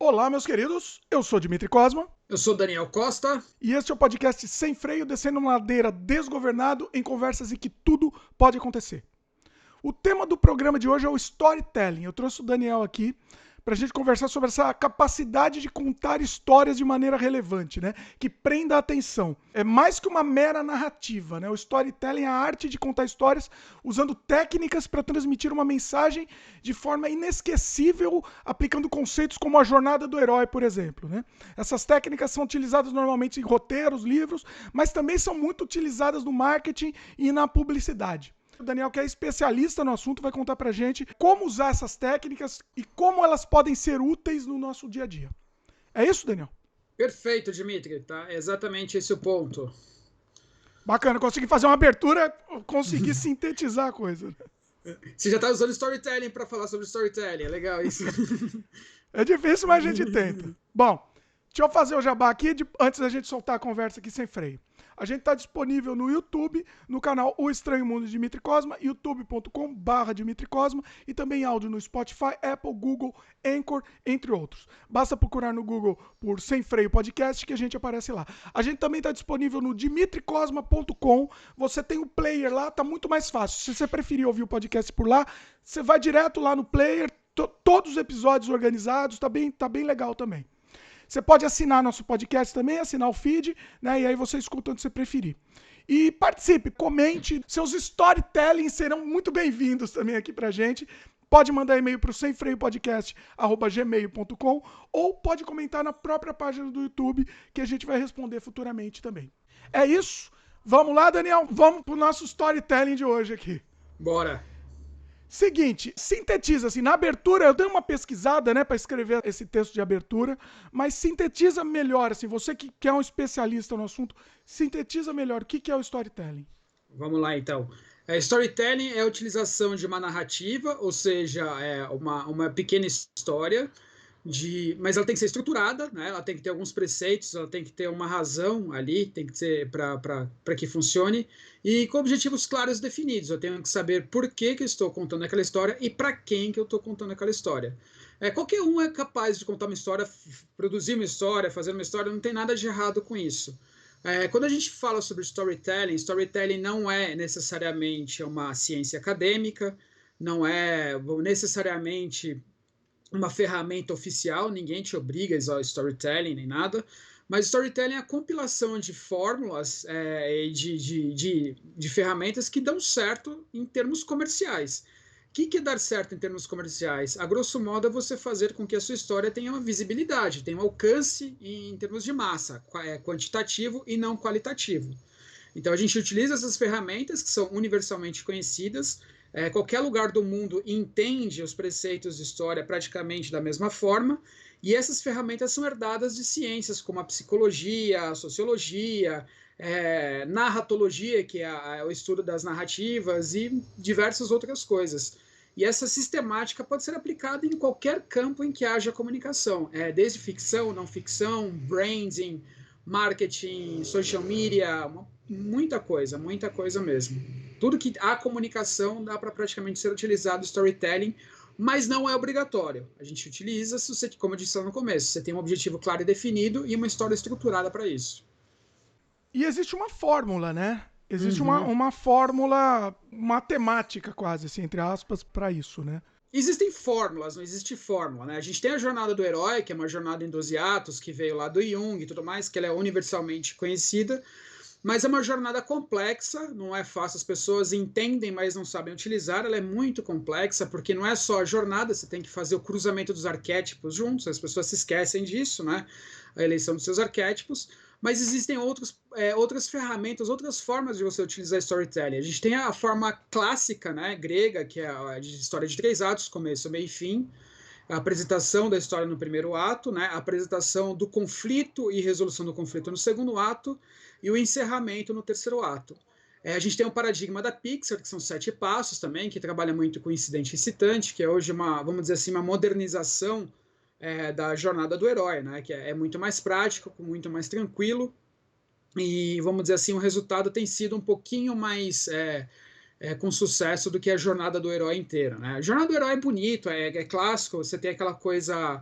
Olá, meus queridos, eu sou Dimitri Cosma. Eu sou Daniel Costa. E este é o podcast Sem Freio, descendo uma ladeira desgovernado em conversas em que tudo pode acontecer. O tema do programa de hoje é o storytelling. Eu trouxe o Daniel aqui para a gente conversar sobre essa capacidade de contar histórias de maneira relevante, né? Que prenda a atenção. É mais que uma mera narrativa, né? O storytelling é a arte de contar histórias usando técnicas para transmitir uma mensagem de forma inesquecível, aplicando conceitos como a jornada do herói, por exemplo, né? Essas técnicas são utilizadas normalmente em roteiros, livros, mas também são muito utilizadas no marketing e na publicidade. O Daniel, que é especialista no assunto, vai contar pra gente como usar essas técnicas e como elas podem ser úteis no nosso dia a dia. É isso, Daniel? Perfeito, Dimitri, tá? É exatamente esse o ponto. Bacana, consegui fazer uma abertura, consegui sintetizar a coisa. Você já tá usando storytelling para falar sobre storytelling, é legal isso. É difícil, mas a gente tenta. Bom, deixa eu fazer o jabá aqui, antes da gente soltar a conversa aqui sem freio. A gente está disponível no YouTube, no canal O Estranho Mundo de Dimitri Cosma, youtube.com/Dimitri Cosma, e também áudio no Spotify, Apple, Google, Anchor, entre outros. Basta procurar no Google por Sem Freio Podcast que a gente aparece lá. A gente também está disponível no dimitricosma.com. Você tem o player lá, tá muito mais fácil. Se você preferir ouvir o podcast por lá, você vai direto lá no player, todos os episódios organizados, tá bem legal também. Você pode assinar nosso podcast também, assinar o feed, né? E aí você escuta onde você preferir. E participe, comente, seus storytelling serão muito bem-vindos também aqui pra gente. Pode mandar e-mail para o semfreiopodcast@gmail.com ou pode comentar na própria página do YouTube que a gente vai responder futuramente também. É isso. Vamos lá, Daniel. Vamos pro nosso storytelling de hoje aqui. Bora. Seguinte, sintetiza, assim, na abertura, eu dei uma pesquisada, né, para escrever esse texto de abertura, mas sintetiza melhor, assim, você que é um especialista no assunto, sintetiza melhor o que é o storytelling. Vamos lá, então. Storytelling é a utilização de uma narrativa, ou seja, uma pequena história, mas ela tem que ser estruturada, né? Ela tem que ter alguns preceitos, ela tem que ter uma razão ali, tem que ser para que funcione, e com objetivos claros definidos. Eu tenho que saber por que eu estou contando aquela história e para quem que eu estou contando aquela história. Qualquer um é capaz de contar uma história, produzir uma história, fazer uma história, não tem nada de errado com isso. Quando a gente fala sobre storytelling não é necessariamente uma ciência acadêmica, não é necessariamente uma ferramenta oficial, ninguém te obriga a usar storytelling nem nada, mas storytelling é a compilação de fórmulas de ferramentas que dão certo em termos comerciais. O que é dar certo em termos comerciais? A grosso modo é você fazer com que a sua história tenha uma visibilidade, tenha um alcance em termos de massa, quantitativo e não qualitativo. Então a gente utiliza essas ferramentas que são universalmente conhecidas. Qualquer lugar do mundo entende os preceitos de história praticamente da mesma forma, e essas ferramentas são herdadas de ciências como a psicologia, a sociologia, narratologia, que é o estudo das narrativas, e diversas outras coisas. E essa sistemática pode ser aplicada em qualquer campo em que haja comunicação, desde ficção, não ficção, branding, marketing, social media, muita coisa mesmo. Tudo que há comunicação dá para praticamente ser utilizado storytelling, mas não é obrigatório. A gente utiliza, se você, como eu disse lá no começo, você tem um objetivo claro e definido e uma história estruturada para isso. E existe uma fórmula, né? Existe uma fórmula matemática quase, assim, entre aspas, para isso, né? Existem fórmulas, não existe fórmula, né? A gente tem a jornada do herói, que é uma jornada em 12 atos, que veio lá do Jung e tudo mais, que ela é universalmente conhecida, mas é uma jornada complexa, não é fácil, as pessoas entendem, mas não sabem utilizar, ela é muito complexa, porque não é só a jornada, você tem que fazer o cruzamento dos arquétipos juntos, as pessoas se esquecem disso, né? A eleição dos seus arquétipos, mas existem outras ferramentas, outras formas de você utilizar storytelling. A gente tem a forma clássica, né, grega, que é a de história de 3 atos, começo, meio e fim, a apresentação da história no primeiro ato, né, a apresentação do conflito e resolução do conflito no segundo ato, e o encerramento no terceiro ato. A gente tem um paradigma da Pixar, que são 7 passos também, que trabalha muito com incidente incitante, que é hoje vamos dizer assim, uma modernização da jornada do herói, né, que é muito mais prático, muito mais tranquilo, e vamos dizer assim, o resultado tem sido um pouquinho mais com sucesso do que a jornada do herói inteira, né? A jornada do herói é bonito, é clássico, você tem aquela coisa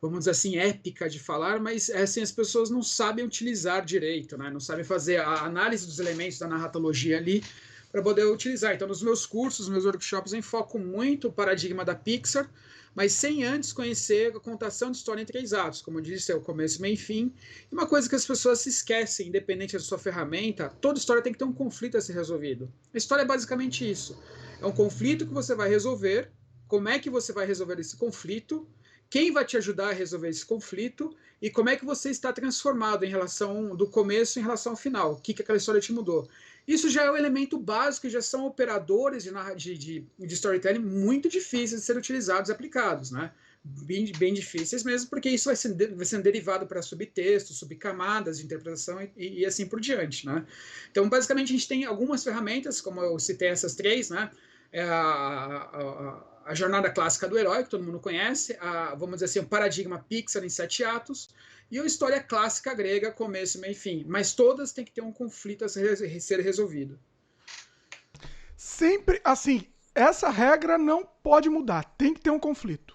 vamos dizer assim, épica de falar, mas assim, as pessoas não sabem utilizar direito, né? Não sabem fazer a análise dos elementos da narratologia ali para poder utilizar. Então, nos meus cursos, nos meus workshops, eu enfoco muito o paradigma da Pixar, mas sem antes conhecer a contação de história em 3 atos. Como eu disse, é o começo, meio e fim. E uma coisa que as pessoas se esquecem, independente da sua ferramenta, toda história tem que ter um conflito a ser resolvido. A história é basicamente isso. É um conflito que você vai resolver, como é que você vai resolver esse conflito, quem vai te ajudar a resolver esse conflito e como é que você está transformado em relação do começo em relação ao final, o que aquela história te mudou. Isso já é o elemento básico, já são operadores de storytelling muito difíceis de ser utilizados e aplicados, né? Bem difíceis mesmo, porque isso vai sendo derivado para subtextos, subcamadas de interpretação e assim por diante, né? Então, basicamente, a gente tem algumas ferramentas, como eu citei essas 3, né? É a jornada clássica do herói, que todo mundo conhece, vamos dizer assim, o paradigma Pixar em 7 atos, e a história clássica grega, começo, meio e fim. Mas todas têm que ter um conflito a ser resolvido. Sempre, assim, essa regra não pode mudar, tem que ter um conflito.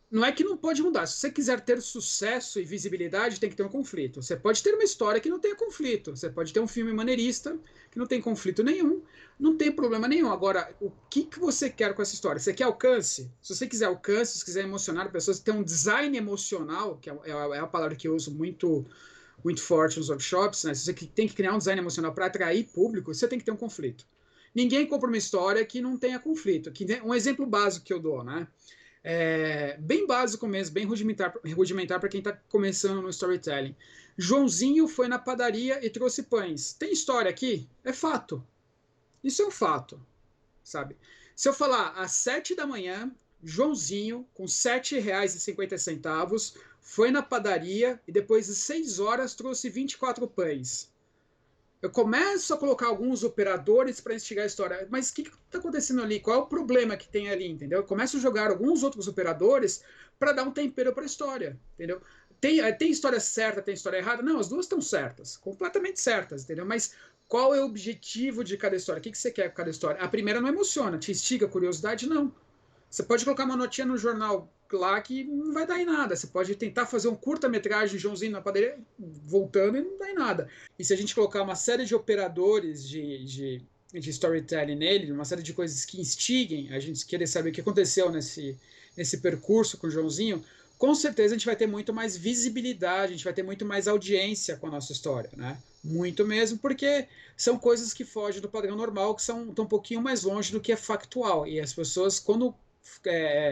Não é que não pode mudar. Se você quiser ter sucesso e visibilidade, tem que ter um conflito. Você pode ter uma história que não tenha conflito. Você pode ter um filme maneirista que não tem conflito nenhum. Não tem problema nenhum. Agora, o que você quer com essa história? Você quer alcance? Se você quiser alcance, se você quiser emocionar pessoas, ter um design emocional, que é a palavra que eu uso muito, muito forte nos workshops, né? Se você tem que criar um design emocional para atrair público, você tem que ter um conflito. Ninguém compra uma história que não tenha conflito. Um exemplo básico que eu dou, né? Bem básico mesmo, bem rudimentar para quem está começando no storytelling. Joãozinho foi na padaria e trouxe pães. Tem história aqui? É fato. Isso é um fato, sabe? Se eu falar às 7 da manhã, Joãozinho, com R$ 7,50, foi na padaria e depois de 6 horas trouxe 24 pães. Eu começo a colocar alguns operadores para instigar a história. Mas o que está acontecendo ali? Qual é o problema que tem ali, entendeu? Eu começo a jogar alguns outros operadores para dar um tempero para a história, entendeu? Tem história certa, tem história errada? Não, as duas estão certas, completamente certas, entendeu? Mas qual é o objetivo de cada história? O que você quer com cada história? A primeira não emociona, te instiga a curiosidade? Não. Você pode colocar uma notinha no jornal lá que não vai dar em nada. Você pode tentar fazer um curta-metragem de Joãozinho na padaria, voltando, e não dá em nada. E se a gente colocar uma série de operadores de storytelling nele, uma série de coisas que instiguem a gente querer saber o que aconteceu nesse percurso com o Joãozinho, com certeza a gente vai ter muito mais visibilidade, a gente vai ter muito mais audiência com a nossa história, né? Muito mesmo, porque são coisas que fogem do padrão normal, que estão um pouquinho mais longe do que é factual. E as pessoas, quando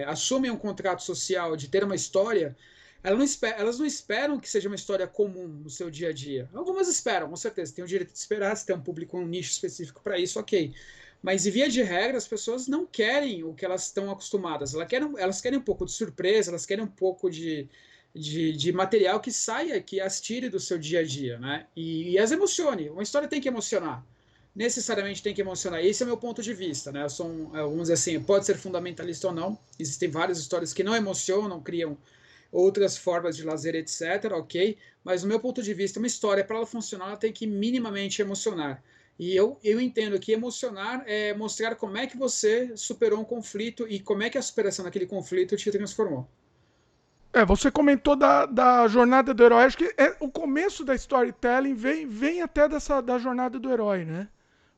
assumem um contrato social de ter uma história, elas não esperam que seja uma história comum no seu dia a dia. Algumas esperam, com certeza, tem o direito de esperar, se tem um público, um nicho específico para isso, ok. Mas, via de regra, as pessoas não querem o que elas estão acostumadas. Elas querem um pouco de surpresa, elas querem um pouco de material que saia, que as tire do seu dia a dia, né? E as emocione. Uma história tem que emocionar. Necessariamente tem que emocionar. Esse é o meu ponto de vista, né? Eu sou vamos dizer assim, pode ser fundamentalista ou não. Existem várias histórias que não emocionam, criam outras formas de lazer, etc, ok? Mas, no meu ponto de vista, uma história, para ela funcionar, ela tem que minimamente emocionar. E eu entendo que emocionar é mostrar como é que você superou um conflito e como é que a superação daquele conflito te transformou. Você comentou da jornada do herói. Acho que o começo da storytelling vem até da jornada do herói, né?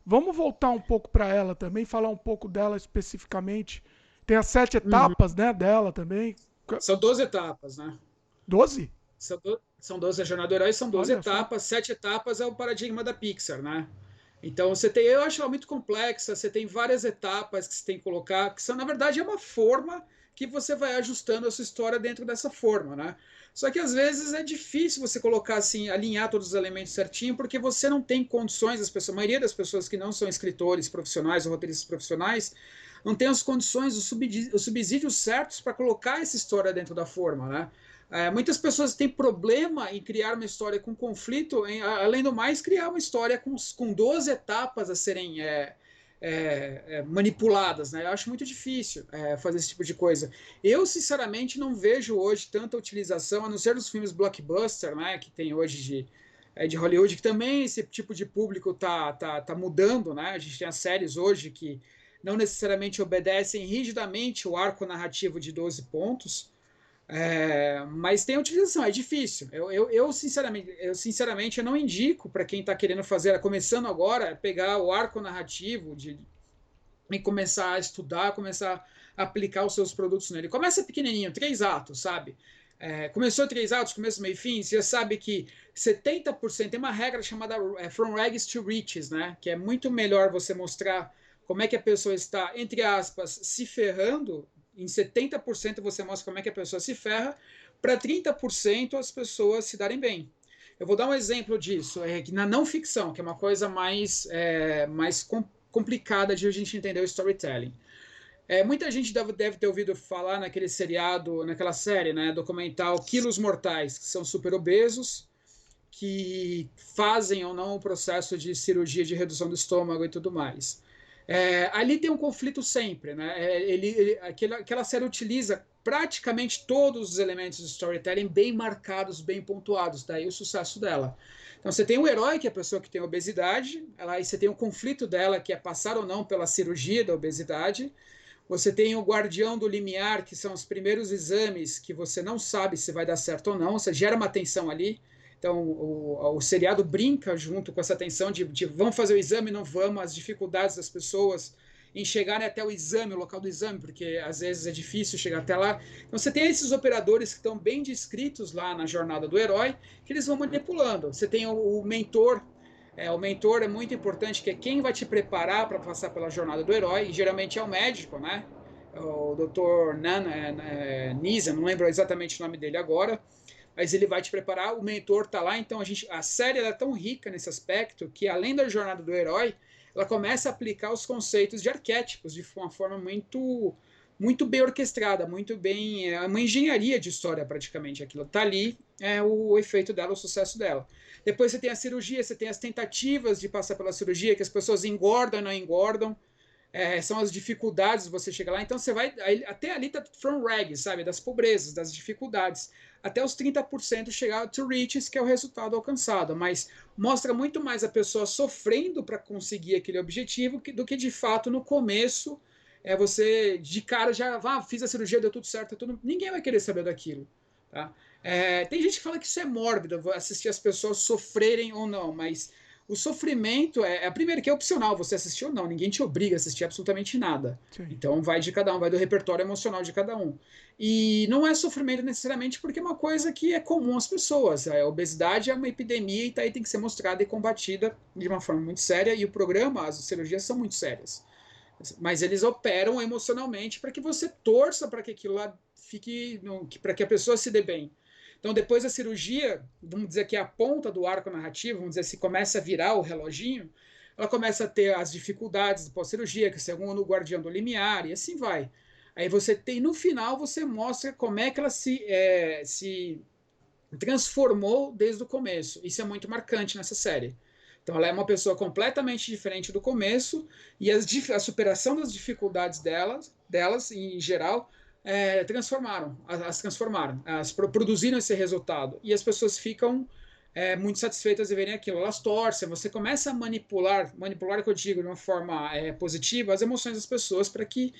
Vamos voltar um pouco para ela também, falar um pouco dela especificamente. Tem as 7 etapas, né, dela também. São 12 etapas, né? 12? São 12 a jornada do herói, são 12 Olha etapas. só. 7 etapas é o paradigma da Pixar, né? Então eu acho ela muito complexa, você tem várias etapas que você tem que colocar, que são, na verdade, é uma forma que você vai ajustando a sua história dentro dessa forma, né? Só que às vezes é difícil você colocar assim, alinhar todos os elementos certinho, porque você não tem condições, a maioria das pessoas que não são escritores profissionais ou roteiristas profissionais, não tem as condições, os subsídios certos para colocar essa história dentro da forma, né? Muitas pessoas têm problema em criar uma história com conflito, além do mais, criar uma história com 12 etapas a serem manipuladas, né? Eu acho muito difícil fazer esse tipo de coisa. Eu, sinceramente, não vejo hoje tanta utilização, a não ser dos filmes blockbuster, né, que tem hoje de Hollywood, que também esse tipo de público tá mudando, né? A gente tem as séries hoje que não necessariamente obedecem rigidamente o arco narrativo de 12 pontos, Mas tem utilização, é difícil. Sinceramente, eu não indico para quem está querendo fazer, começando agora, pegar o arco narrativo e começar a estudar, começar a aplicar os seus produtos nele. Começa pequenininho, 3 atos, sabe? Começou 3 atos, começo, meio e fim, você já sabe que 70%, tem uma regra chamada From Rags to Riches, né? Que é muito melhor você mostrar como é que a pessoa está, entre aspas, se ferrando. Em 70% você mostra como é que a pessoa se ferra, para 30% as pessoas se darem bem. Eu vou dar um exemplo disso, na não ficção, que é uma coisa mais complicada de a gente entender o storytelling. Muita gente deve ter ouvido falar naquele seriado, naquela série, né, documental Quilos Mortais, que são super obesos, que fazem ou não o processo de cirurgia de redução do estômago e tudo mais. Ali tem um conflito sempre, né? Aquela série utiliza praticamente todos os elementos do storytelling bem marcados, bem pontuados, daí o sucesso dela. Então você tem o herói, que é a pessoa que tem obesidade, aí você tem o conflito dela, que é passar ou não pela cirurgia da obesidade. Você tem o guardião do limiar, que são os primeiros exames que você não sabe se vai dar certo ou não, você gera uma tensão ali. Então, o seriado brinca junto com essa tensão de vamos fazer o exame, não vamos, as dificuldades das pessoas em chegarem até o exame, o local do exame, porque às vezes é difícil chegar até lá. Então, você tem esses operadores que estão bem descritos lá na jornada do herói, que eles vão manipulando. Você tem o mentor. O mentor é muito importante, que é quem vai te preparar para passar pela jornada do herói, e geralmente é o médico, né? O Dr. Nisa, não lembro exatamente o nome dele agora, mas ele vai te preparar, o mentor tá lá, então a série é tão rica nesse aspecto que, além da jornada do herói, ela começa a aplicar os conceitos de arquétipos de uma forma muito bem orquestrada, muito bem, uma engenharia de história praticamente, aquilo tá ali, o efeito dela, o sucesso dela. Depois você tem a cirurgia, você tem as tentativas de passar pela cirurgia, que as pessoas engordam ou não engordam, são as dificuldades de você chegar lá. Então você vai, até ali tá from rags, sabe, das pobrezas, das dificuldades, até os 30% chegar to riches, que é o resultado alcançado, mas mostra muito mais a pessoa sofrendo para conseguir aquele objetivo do que de fato no começo. Você de cara já fiz a cirurgia, deu tudo certo, ninguém vai querer saber daquilo, tá? Tem gente que fala que isso é mórbido, assistir as pessoas sofrerem ou não, mas o sofrimento primeiro que é opcional você assistir ou não, ninguém te obriga a assistir absolutamente nada. Sim. Então vai de cada um, vai do repertório emocional de cada um. E não é sofrimento necessariamente porque é uma coisa que é comum às pessoas. A obesidade é uma epidemia e tá aí, tem que ser mostrada e combatida de uma forma muito séria, e o programa, as cirurgias são muito sérias. Mas eles operam emocionalmente para que você torça para que aquilo lá fique, para que a pessoa se dê bem. Então, depois da cirurgia, vamos dizer que é a ponta do arco narrativo, vamos dizer, se começa a virar o reloginho, ela começa a ter as dificuldades pós-cirurgia, que segundo o guardião do limiar, e assim vai. Aí você tem, no final, você mostra como é que ela se transformou desde o começo. Isso é muito marcante nessa série. Então, ela é uma pessoa completamente diferente do começo, e a superação das dificuldades delas em geral, produziram esse resultado, e as pessoas ficam muito satisfeitas de verem aquilo, elas torcem, você começa a manipular que eu digo de uma forma positiva, as emoções das pessoas para que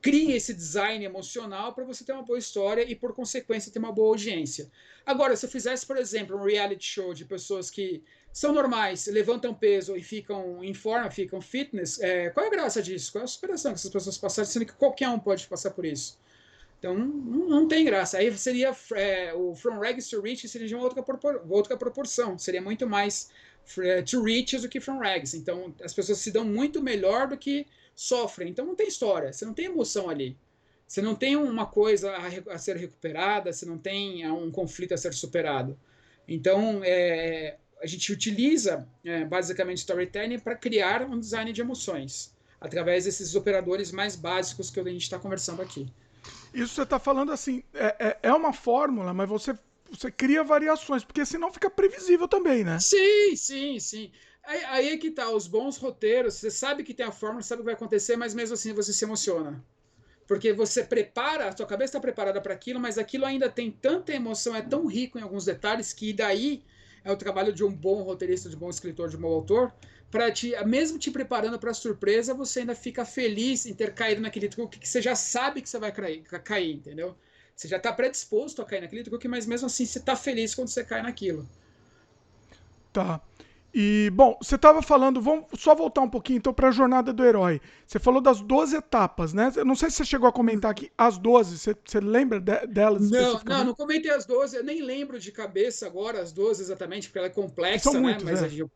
crie esse design emocional para você ter uma boa história e, por consequência, ter uma boa audiência. Agora, se eu fizesse, por exemplo, um reality show de pessoas que são normais, levantam peso e ficam em forma, ficam fitness, qual é a graça disso? Qual é a superação que essas pessoas passaram, sendo que qualquer um pode passar por isso? Então, não tem graça. Aí seria o From Rags to Riches seria de uma outra proporção. Seria muito mais to riches do que From Rags. Então, as pessoas se dão muito melhor do que sofrem. Então, não tem história. Você não tem emoção ali. Você não tem uma coisa a ser recuperada. Você não tem um conflito a ser superado. Então, a gente utiliza basicamente storytelling para criar um design de emoções através desses operadores mais básicos que a gente está conversando aqui. Isso você está falando assim, é uma fórmula, mas você cria variações, porque senão fica previsível também, né? Sim. Aí é que tá, os bons roteiros, você sabe que tem a fórmula, sabe o que vai acontecer, mas mesmo assim você se emociona. Porque você prepara, a sua cabeça está preparada para aquilo, mas aquilo ainda tem tanta emoção, é tão rico em alguns detalhes, que daí é o trabalho de um bom roteirista, de um bom escritor, de um bom autor, mesmo te preparando para a surpresa, você ainda fica feliz em ter caído naquele truque que você já sabe que você vai cair, entendeu? Você já está predisposto a cair naquele truque, mas mesmo assim você está feliz quando você cai naquilo. Tá. E, bom, você estava falando, vamos só voltar um pouquinho então para a jornada do herói. Você falou das 12 etapas, né? Eu não sei se você chegou a comentar aqui as 12, você lembra delas Não, especificamente? não comentei as 12, eu nem lembro de cabeça agora as 12 exatamente, porque ela é Que são complexa, né? muitos, Mas a é. gente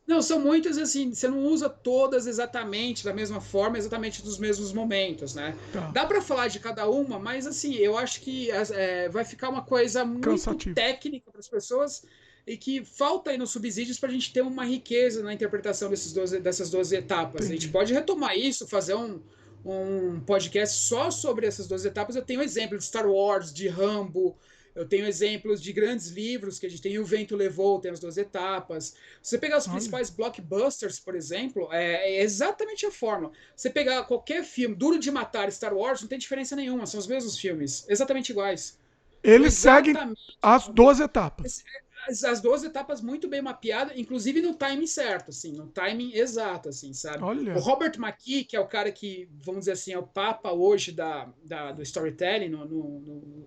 não, são muitas assim, você não usa todas exatamente da mesma forma, exatamente nos mesmos momentos, né? Tá. Dá para falar de cada uma, mas assim, eu acho que vai ficar uma coisa muito Cansativo. técnica para as pessoas e que falta aí nos subsídios para a gente ter uma riqueza na interpretação dessas 12 etapas. A gente Entendi. pode retomar isso, fazer um podcast só sobre essas 12 etapas. Eu tenho exemplo de Star Wars, de Rambo, eu tenho exemplos de grandes livros que a gente tem. O Vento Levou, tem as 12 etapas. Se você pegar os Olha. principais blockbusters, por exemplo, é exatamente a fórmula. Você pegar qualquer filme, Duro de Matar, Star Wars, não tem diferença nenhuma, são os mesmos filmes, exatamente iguais. São Eles seguem exatamente as 12 etapas. as 12 etapas muito bem mapeadas, inclusive no timing certo, assim, no timing exato, assim, sabe? O Olha. Robert McKee, que é o cara que, vamos dizer assim, é o papa hoje do storytelling,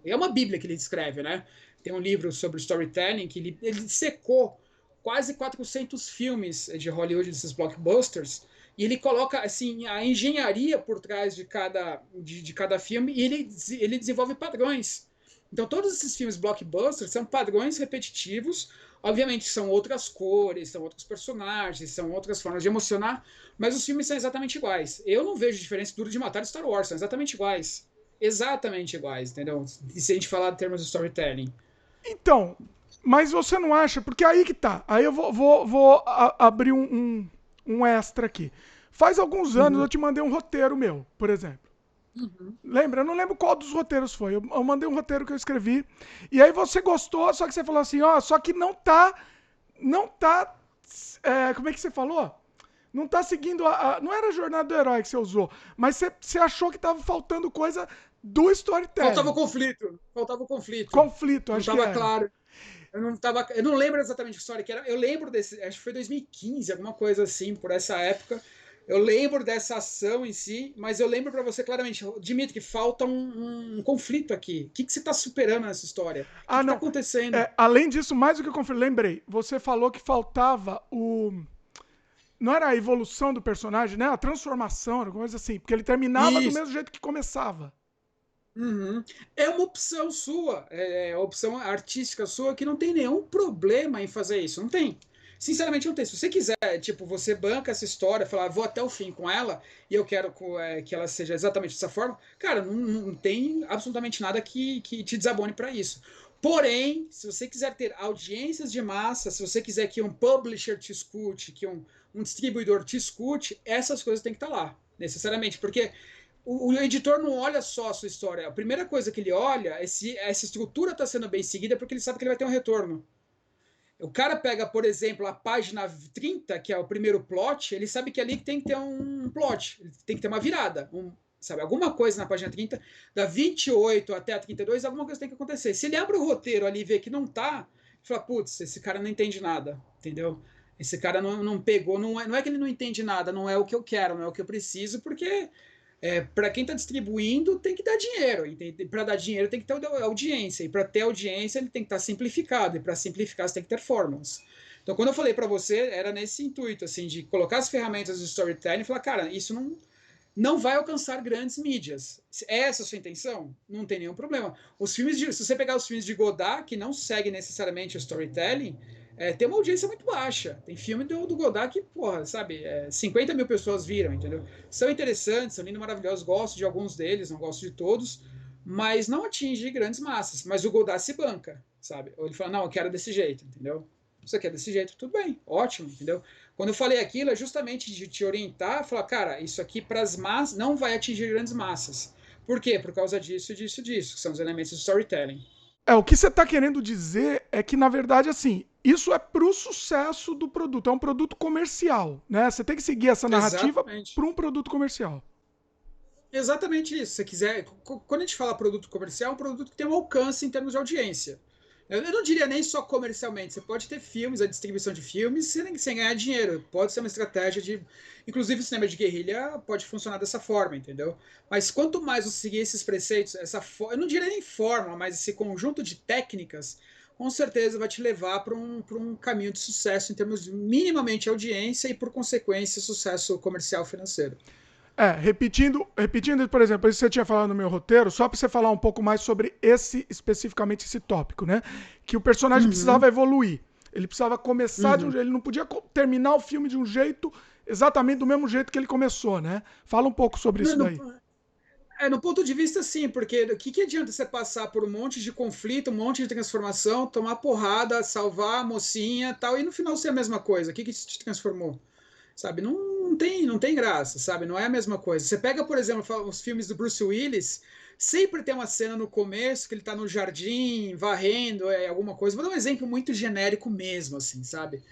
é uma bíblia que ele escreve, né? Tem um livro sobre storytelling que ele secou quase 400 filmes de Hollywood, desses blockbusters, e ele coloca assim a engenharia por trás de cada filme e ele desenvolve padrões. Então, todos esses filmes blockbusters são padrões repetitivos. Obviamente, são outras cores, são outros personagens, são outras formas de emocionar, mas os filmes são exatamente iguais. Eu não vejo diferença Duro de Matar e Star Wars, são exatamente iguais. Exatamente iguais, entendeu? E se a gente falar em termos de storytelling. Então, mas você não acha? Porque aí que tá. Aí eu vou abrir um extra aqui. Faz alguns anos eu Uhum, te mandei um roteiro meu, por exemplo. uhum. Lembra? Eu não lembro qual dos roteiros foi. Eu mandei um roteiro que eu escrevi. E aí você gostou, só que você falou assim, ó, só que não tá. Não tá. Como é que você falou? Não tá seguindo não era a jornada do herói que você usou, mas você achou que tava faltando coisa do Faltava o storytelling. conflito, faltava o conflito. Conflito, Não acho que estava era. claro. Eu não lembro exatamente a história que era. Eu lembro desse, acho que foi 2015, alguma coisa assim, por essa época. Eu lembro dessa ação em si, mas eu lembro para você claramente, Dimitri, que falta um conflito aqui. O que você está superando nessa história? O que Ah, está não. acontecendo? Além disso, mais do que o conflito, lembrei. Você falou que faltava não era a evolução do personagem, né? A transformação, alguma coisa assim. Porque ele terminava do Isso. mesmo jeito que começava. Uhum. É uma opção sua, é uma opção artística sua que não tem nenhum problema em fazer isso. Não tem. Sinceramente, não tem. Se você quiser, tipo, você banca essa história, falar, vou até o fim com ela e eu quero que ela seja exatamente dessa forma, cara, não tem absolutamente nada que te desabone para isso. Porém, se você quiser ter audiências de massa, se você quiser que um publisher te escute, que um distribuidor te escute, essas coisas têm que estar lá, necessariamente, porque o editor não olha só a sua história. A primeira coisa que ele olha é se essa estrutura está sendo bem seguida, porque ele sabe que ele vai ter um retorno. O cara pega, por exemplo, a página 30, que é o primeiro plot, ele sabe que ali tem que ter um plot, tem que ter uma virada, sabe, alguma coisa na página 30, da 28 até a 32, alguma coisa tem que acontecer. Se ele abre o roteiro ali e vê que não tá, ele fala, putz, esse cara não entende nada, entendeu? Esse cara não pegou, não é que ele não entende nada, não é o que eu quero, não é o que eu preciso, porque para quem está distribuindo tem que dar dinheiro. Para dar dinheiro tem que ter audiência. E para ter audiência ele tem que estar simplificado. E para simplificar você tem que ter fórmulas. Então, quando eu falei para você, era nesse intuito, assim, de colocar as ferramentas do storytelling e falar, cara, isso não vai alcançar grandes mídias. É essa a sua intenção? Não tem nenhum problema. Se você pegar os filmes de Godard, que não seguem necessariamente o storytelling, tem uma audiência muito baixa. Tem filme do Godard que, porra, sabe, 50 mil pessoas viram, entendeu? São interessantes, são lindos, maravilhosos, gosto de alguns deles, não gosto de todos, mas não atinge grandes massas. Mas o Godard se banca, sabe? Ou ele fala, não, eu quero desse jeito, entendeu? Você quer desse jeito, tudo bem, ótimo, entendeu? Quando eu falei aquilo, é justamente de te orientar, falar, cara, isso aqui para as massas não vai atingir grandes massas. Por quê? Por causa disso, disso, disso, que são os elementos do storytelling. O que você está querendo dizer é que, na verdade, assim, isso é pro sucesso do produto. É um produto comercial, né? Você tem que seguir essa narrativa Exatamente. para um produto comercial. Exatamente isso. Se você quiser, quando a gente fala produto comercial, é um produto que tem um alcance em termos de audiência. Eu não diria nem só comercialmente. Você pode ter filmes, a distribuição de filmes, sem ganhar dinheiro. Pode ser uma estratégia de. Inclusive, o cinema de guerrilha pode funcionar dessa forma, entendeu? Mas quanto mais você seguir esses preceitos, eu não diria nem forma, mas esse conjunto de técnicas, com certeza vai te levar para um caminho de sucesso em termos de minimamente audiência e, por consequência, sucesso comercial financeiro. Repetindo, por exemplo, isso que você tinha falado no meu roteiro, só para você falar um pouco mais sobre especificamente esse tópico, né? Que o personagem Uhum, precisava evoluir. Ele precisava começar de um uhum. jeito, ele não podia terminar o filme de um jeito exatamente do mesmo jeito que ele começou, né? Fala um pouco sobre No, isso no, daí. no ponto de vista, sim, porque o que adianta você passar por um monte de conflito, um monte de transformação, tomar porrada, salvar a mocinha tal, e no final ser a mesma coisa? O que isso te transformou? Sabe? Não tem graça, sabe? Não é a mesma coisa. Você pega, por exemplo, os filmes do Bruce Willis, sempre tem uma cena no começo que ele tá no jardim, varrendo, alguma coisa. Vou dar um exemplo muito genérico mesmo, assim, sabe?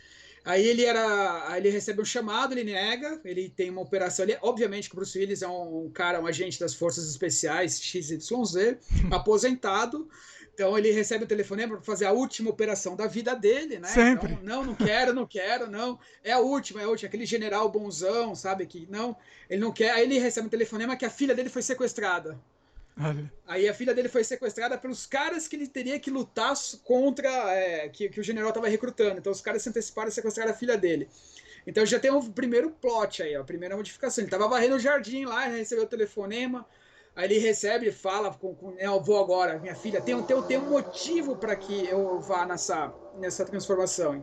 Aí ele recebe um chamado, ele nega, ele tem uma operação. Obviamente que o Bruce Willis é um cara, um agente das Forças Especiais, XYZ, aposentado. Então ele recebe o telefonema para fazer a última operação da vida dele, né? Então, Sempre. não quero, não quero, não. É a última, aquele general bonzão, sabe? Que não, ele não quer. Aí ele recebe um telefonema que a filha dele foi sequestrada. Olha. Aí a filha dele foi sequestrada pelos caras que ele teria que lutar contra, que o general estava recrutando. Então os caras se anteciparam e sequestraram a filha dele. Então já tem o primeiro plot aí, ó, a primeira modificação. Ele estava varrendo o jardim lá, recebeu o telefonema. Aí ele recebe, fala com eu vou agora, minha filha, tem um motivo para que eu vá nessa transformação,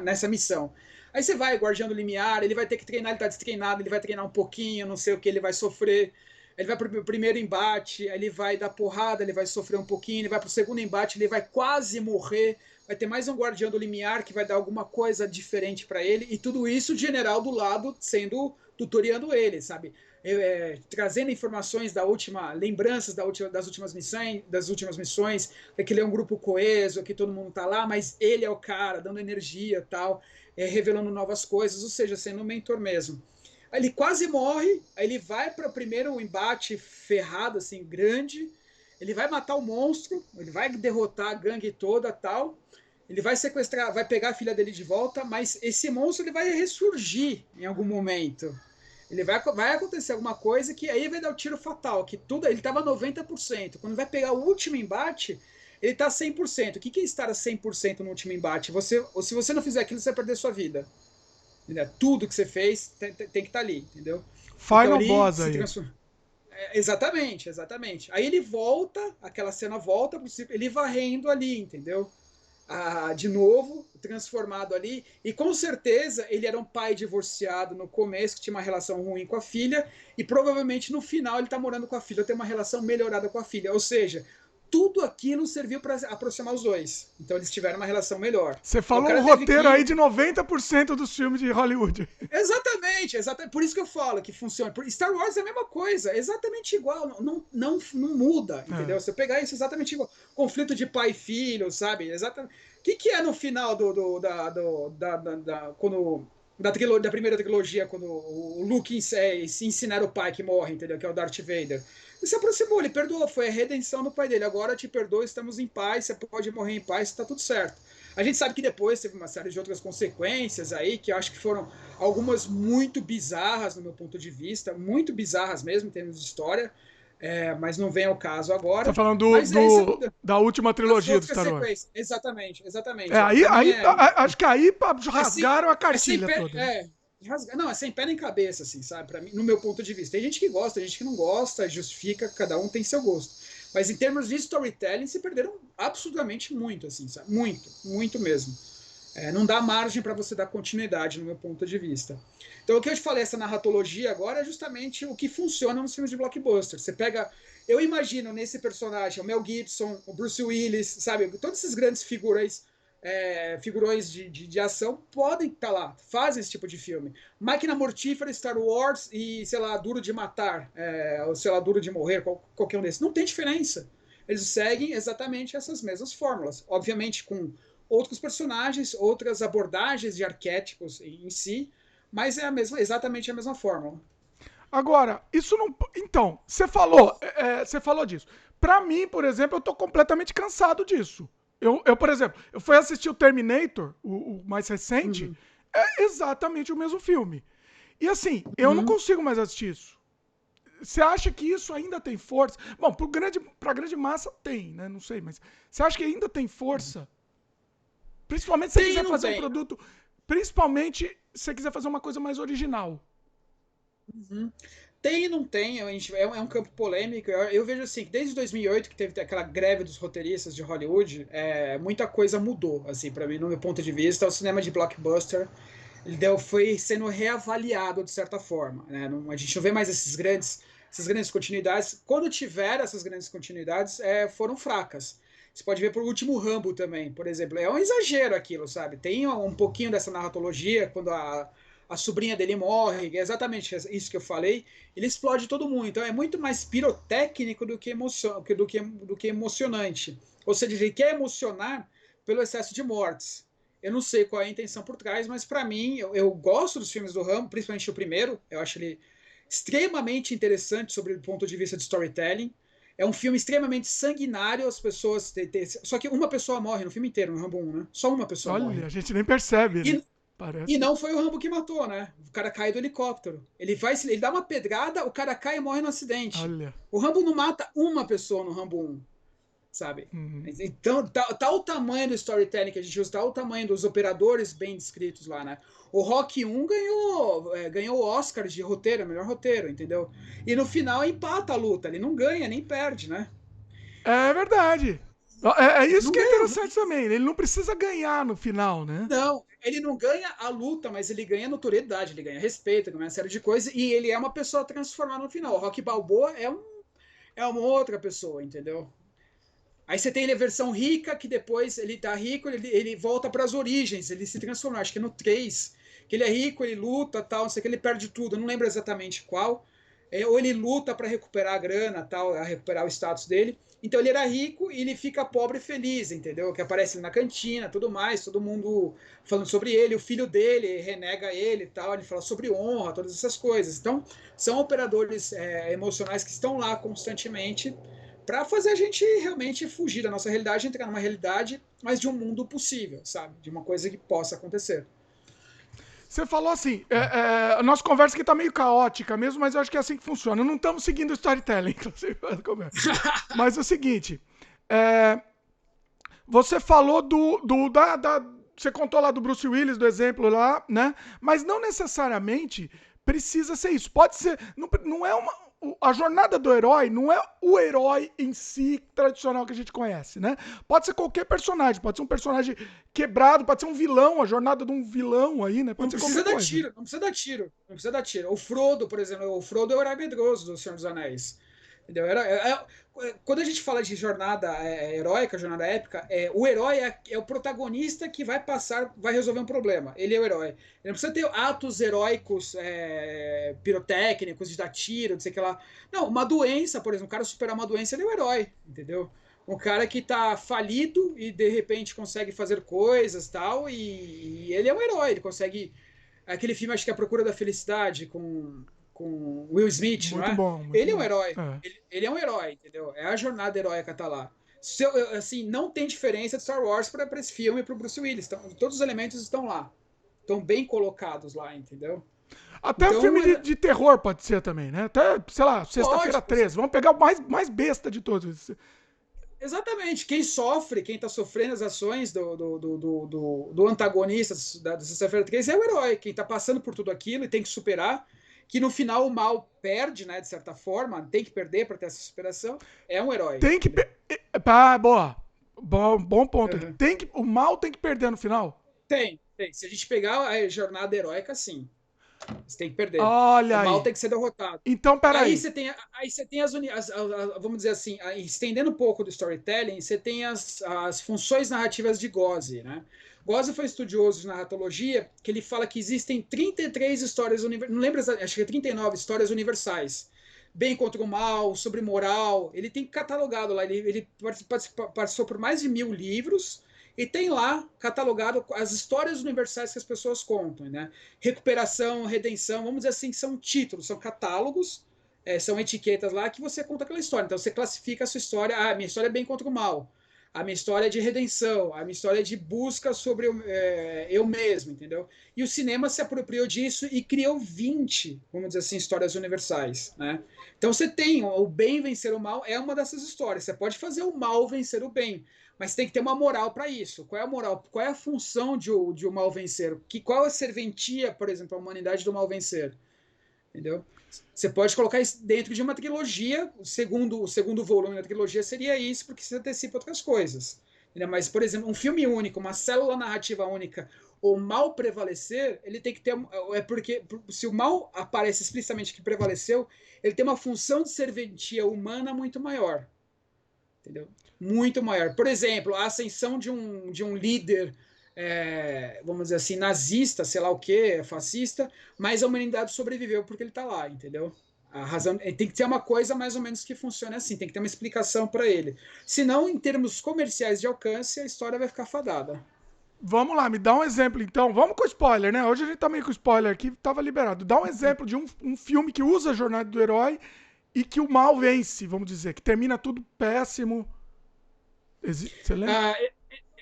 nessa missão. Aí você vai, guardião do limiar, ele vai ter que treinar, ele tá destreinado, ele vai treinar um pouquinho, não sei o que, ele vai sofrer. Ele vai pro primeiro embate, ele vai dar porrada, ele vai sofrer um pouquinho, ele vai pro segundo embate, ele vai quase morrer, vai ter mais um guardião do limiar que vai dar alguma coisa diferente para ele, e tudo isso o general do lado sendo tutoriando ele, sabe? Trazendo informações lembranças das últimas missões, que ele é um grupo coeso, que todo mundo tá lá, mas ele é o cara, dando energia tal, revelando novas coisas, ou seja, sendo um mentor mesmo. Aí ele quase morre, aí ele vai para o primeiro embate ferrado, assim, grande, ele vai matar o monstro, ele vai derrotar a gangue toda tal, ele vai sequestrar, vai pegar a filha dele de volta, mas esse monstro ele vai ressurgir em algum momento. Vai acontecer alguma coisa que aí vai dar o tiro fatal, que tudo, ele estava 90%. Quando vai pegar o último embate, ele está 100%. O que é estar a 100% no último embate? Se você não fizer aquilo, você vai perder sua vida. Entendeu? Tudo que você fez tem que estar ali, entendeu? Então Final ali boss se aí. transforma. Exatamente, exatamente. Aí ele volta, aquela cena volta, ele varrendo ali, entendeu? De novo, transformado ali. E com certeza ele era um pai divorciado no começo, que tinha uma relação ruim com a filha, e provavelmente no final ele está morando com a filha, tem uma relação melhorada com a filha. Ou seja, tudo aquilo serviu para aproximar os dois. Então eles tiveram uma relação melhor. Você Então o falou um cara teve roteiro aí que. de 90% dos filmes de Hollywood. Exatamente, exatamente. Por isso que eu falo que funciona. Star Wars é a mesma coisa, exatamente igual, não muda, É. entendeu? Se eu pegar isso exatamente igual, conflito de pai e filho, sabe? Exatamente. O que é no final quando da primeira trilogia, quando o Luke se incinera o pai que morre, entendeu? Que é o Darth Vader. Ele se aproximou, ele perdoou, foi a redenção do pai dele. Agora te perdoa, estamos em paz, você pode morrer em paz, está tudo certo. A gente sabe que depois teve uma série de outras consequências aí, que eu acho que foram algumas muito bizarras, no meu ponto de vista, muito bizarras mesmo, em termos de história, mas não vem ao caso Você tá agora. falando Mas é isso, da última das trilogia do outras Star Wars. sequências. Exatamente, É, exatamente. aí, Para mim aí acho que aí é, sem, rasgaram a é sem cartilha pé. toda, né? Não, é sem pé nem cabeça, assim, sabe? Para mim, no meu ponto de vista. Tem gente que gosta, tem gente que não gosta, justifica, cada um tem seu gosto. Mas em termos de storytelling, se perderam absurdamente muito, assim, sabe? Muito, muito mesmo. Não dá margem para você dar continuidade, no meu ponto de vista. Então, o que eu te falei, essa narratologia agora é justamente o que funciona nos filmes de blockbuster. Você pega. Eu imagino nesse personagem o Mel Gibson, o Bruce Willis, sabe? Todos esses grandes figurões de ação podem estar lá, fazem esse tipo de filme. Máquina Mortífera, Star Wars e, sei lá, Duro de Matar, ou sei lá, Duro de Morrer, qualquer um desses. Não tem diferença. Eles seguem exatamente essas mesmas fórmulas. Obviamente com outros personagens, outras abordagens de arquétipos em si, mas exatamente a mesma fórmula. Agora, isso não. Então, você falou disso. Pra mim, por exemplo, eu tô completamente cansado disso. Por exemplo, eu fui assistir o Terminator, o mais recente, é exatamente o mesmo filme. E assim, eu não consigo mais assistir isso. Você acha que isso ainda tem força? Bom, pra grande massa tem, né? Não sei, mas você acha que ainda tem força? Principalmente se você Tem e quiser não fazer um tem. produto. Principalmente se você quiser fazer uma coisa mais original. Tem e não tem, é um campo polêmico. Eu vejo assim, que desde 2008, que teve aquela greve dos roteiristas de Hollywood, muita coisa mudou, assim, para mim, no meu ponto de vista. O cinema de blockbuster foi sendo reavaliado de certa forma, né? A gente não vê mais essas grandes continuidades. Quando tiver essas grandes continuidades, foram fracas. Você pode ver por último Rambo também, por exemplo. É um exagero aquilo, sabe? Tem um pouquinho dessa narratologia, quando a sobrinha dele morre, é exatamente isso que eu falei, ele explode todo mundo. Então é muito mais pirotécnico do que emocionante. Ou seja, ele quer emocionar pelo excesso de mortes. Eu não sei qual é a intenção por trás, mas para mim, eu gosto dos filmes do Rambo, principalmente o primeiro. Eu acho ele extremamente interessante sobre o ponto de vista de storytelling. É um filme extremamente sanguinário, as pessoas. Só que uma pessoa morre no filme inteiro, no Rambo 1, né? Só uma pessoa Olha, morre. a gente nem percebe, né? E, e Parece. não foi o Rambo que matou, né? O cara cai do helicóptero. Ele dá uma pedrada, o cara cai e morre no acidente. Olha. O Rambo não mata uma pessoa no Rambo 1, sabe? Então, tá o tamanho do storytelling que a gente usa, tá o tamanho dos operadores bem descritos lá, né? O Rock 1 ganhou o Oscar de roteiro, melhor roteiro, entendeu? E no final empata a luta, ele não ganha nem perde, né? É verdade. É isso Não que é ganha. interessante também. Ele não precisa ganhar no final, né? Não, ele não ganha a luta, mas ele ganha notoriedade, ele ganha respeito, ganha uma série de coisas, e ele é uma pessoa transformada no final. O Rock Balboa é uma outra pessoa, entendeu? Aí você tem ele a versão rica, que depois ele tá rico, ele volta para as origens, ele se transforma, acho que é no 3, que ele é rico, ele luta, tal, não sei o que, ele perde tudo, eu não lembro exatamente qual. Ou ele luta para recuperar a grana, tal, a recuperar o status dele. Então ele era rico e ele fica pobre e feliz, entendeu? Que aparece na cantina, tudo mais, todo mundo falando sobre ele, o filho dele renega ele, tal, ele fala sobre honra, todas essas coisas. Então são operadores emocionais que estão lá constantemente para fazer a gente realmente fugir da nossa realidade, entrar numa realidade, mas de um mundo possível, sabe? De uma coisa que possa acontecer. Você falou assim, a nossa conversa aqui tá meio caótica mesmo, mas eu acho que é assim que funciona. Não estamos seguindo o storytelling, inclusive, a conversa. Mas é o seguinte, você falou você contou lá do Bruce Willis, do exemplo lá, né? Mas não necessariamente precisa ser isso. Pode ser, não é a jornada do herói não é o herói em si tradicional que a gente conhece, né? Pode ser qualquer personagem, pode ser um personagem quebrado, pode ser um vilão, a jornada de um vilão aí, né? Não Pode ser precisa qualquer dar coisa. tiro, não precisa dar tiro, não precisa dar tiro. O Frodo, por exemplo, o Frodo é o herói medroso do Senhor dos Anéis. Entendeu? Quando a gente fala de jornada heróica, jornada épica, o herói é o protagonista que vai resolver um problema. Ele é o herói. Ele não precisa ter atos heróicos pirotécnicos, de dar tiro, não sei o que lá. Não, uma doença, por exemplo, o cara superar uma doença, ele é o herói, entendeu? Um cara que tá falido e de repente consegue fazer coisas tal, e ele é um herói, ele consegue. Aquele filme, acho que é A Procura da Felicidade, com Will Smith, não Muito é? bom, muito Ele é um bom. herói. É. Ele é um herói, entendeu? É a jornada heróica tá lá. Assim, não tem diferença de Star Wars para esse filme e para o Bruce Willis. Todos os elementos estão lá. Estão bem colocados lá, entendeu? Até Então, filme de terror pode ser também, né? Até, sei lá, pode. Sexta-feira 13. Vamos pegar o mais besta de todos. Exatamente. Quem sofre, quem está sofrendo as ações do antagonista da Sexta-feira 13 é o herói. Quem está passando por tudo aquilo e tem que superar, que no final o mal perde, né? De certa forma, tem que perder para ter essa superação, é um herói. Tem que. Ah, boa. Bom ponto. Uhum. O mal tem que perder no final? Tem. Se a gente pegar a jornada heróica, sim. Você tem que perder. O Olha mal aí. tem que ser derrotado. Então, Aí peraí. você tem, vamos dizer assim, estendendo um pouco do storytelling, você tem as funções narrativas de Gozzi, né? Gozzi foi estudioso de narratologia, que ele fala que existem 33 histórias universais, não lembro, acho que é 39 histórias universais. Bem contra o mal, sobre moral, ele tem catalogado lá, ele passou por mais de 1000 livros, e tem lá catalogado as histórias universais que as pessoas contam, né? Recuperação, redenção, vamos dizer assim, são títulos, são catálogos, são etiquetas lá que você conta aquela história. Então você classifica a sua história, minha história é bem contra o mal. a minha história é de redenção, a minha história é de busca sobre eu mesmo, entendeu? E o cinema se apropriou disso e criou 20, vamos dizer assim, histórias universais, né? Então você tem o bem vencer o mal, é uma dessas histórias. Você pode fazer o mal vencer o bem, mas tem que ter uma moral para isso. Qual é a moral? Qual é a função de o mal vencer? Qual é a serventia, por exemplo, a humanidade do mal vencer? Entendeu? Você pode colocar isso dentro de uma trilogia, o segundo volume da trilogia seria isso, porque você antecipa outras coisas. Entendeu? Mas, por exemplo, um filme único, uma célula narrativa única, o mal prevalecer, ele tem que ter. É porque se o mal aparece explicitamente que prevaleceu, ele tem uma função de serventia humana muito maior. Entendeu? Muito maior. Por exemplo, a ascensão de um líder, vamos dizer assim, nazista, sei lá o que, fascista, mas a humanidade sobreviveu porque ele está lá, entendeu? A razão tem que ter uma coisa mais ou menos que funcione assim, tem que ter uma explicação para ele. Senão, em termos comerciais de alcance, a história vai ficar fadada. Vamos lá, me dá um exemplo então. Vamos com spoiler, né? Hoje a gente tá meio com spoiler aqui, tava liberado. Dá um exemplo de um filme que usa a jornada do herói e que o mal vence, vamos dizer, que termina tudo péssimo. Você lembra?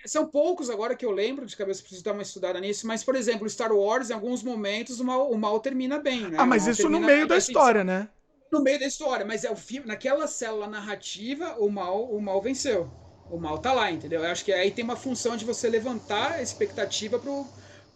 São poucos agora que eu lembro, de cabeça preciso dar uma estudada nisso, mas, por exemplo, Star Wars, em alguns momentos, o mal termina bem, né? Ah, mas isso no meio da história, né? No meio da história, mas é o filme, naquela célula narrativa, o mal venceu. O mal tá lá, entendeu? Eu acho que aí tem uma função de você levantar a expectativa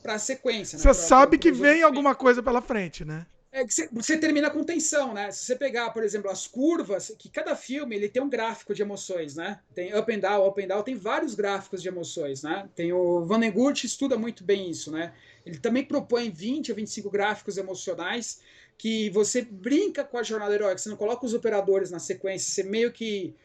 para a sequência, né? Você sabe que vem alguma coisa pela frente, né? Que você termina com tensão, né? Se você pegar, por exemplo, as curvas, que cada filme ele tem um gráfico de emoções, né? Tem up and down, tem vários gráficos de emoções, né? Tem o Vonnegut estuda muito bem isso, né? Ele também propõe 20 ou 25 gráficos emocionais que você brinca com a jornada heróica, você não coloca os operadores na sequência, você meio que,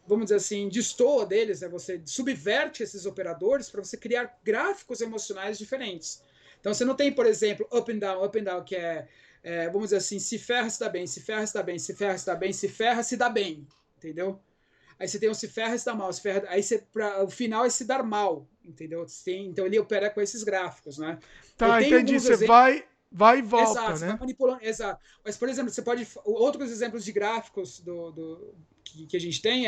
vamos dizer assim, destoa deles, né? Você subverte esses operadores para você criar gráficos emocionais diferentes. Então você não tem, por exemplo, up and down, que vamos dizer assim, se ferra, se dá bem, se ferra, se dá bem, se ferra, se dá bem, se ferra, se dá bem, entendeu? Aí você tem um se ferra, se dá mal, se ferra, aí o final é se dar mal, entendeu? Então ele opera com esses gráficos, né? Tá, entendi, você vai e volta, exato, né? Você vai manipulando, exato. Mas, por exemplo, você pode, outros exemplos de gráficos que a gente tem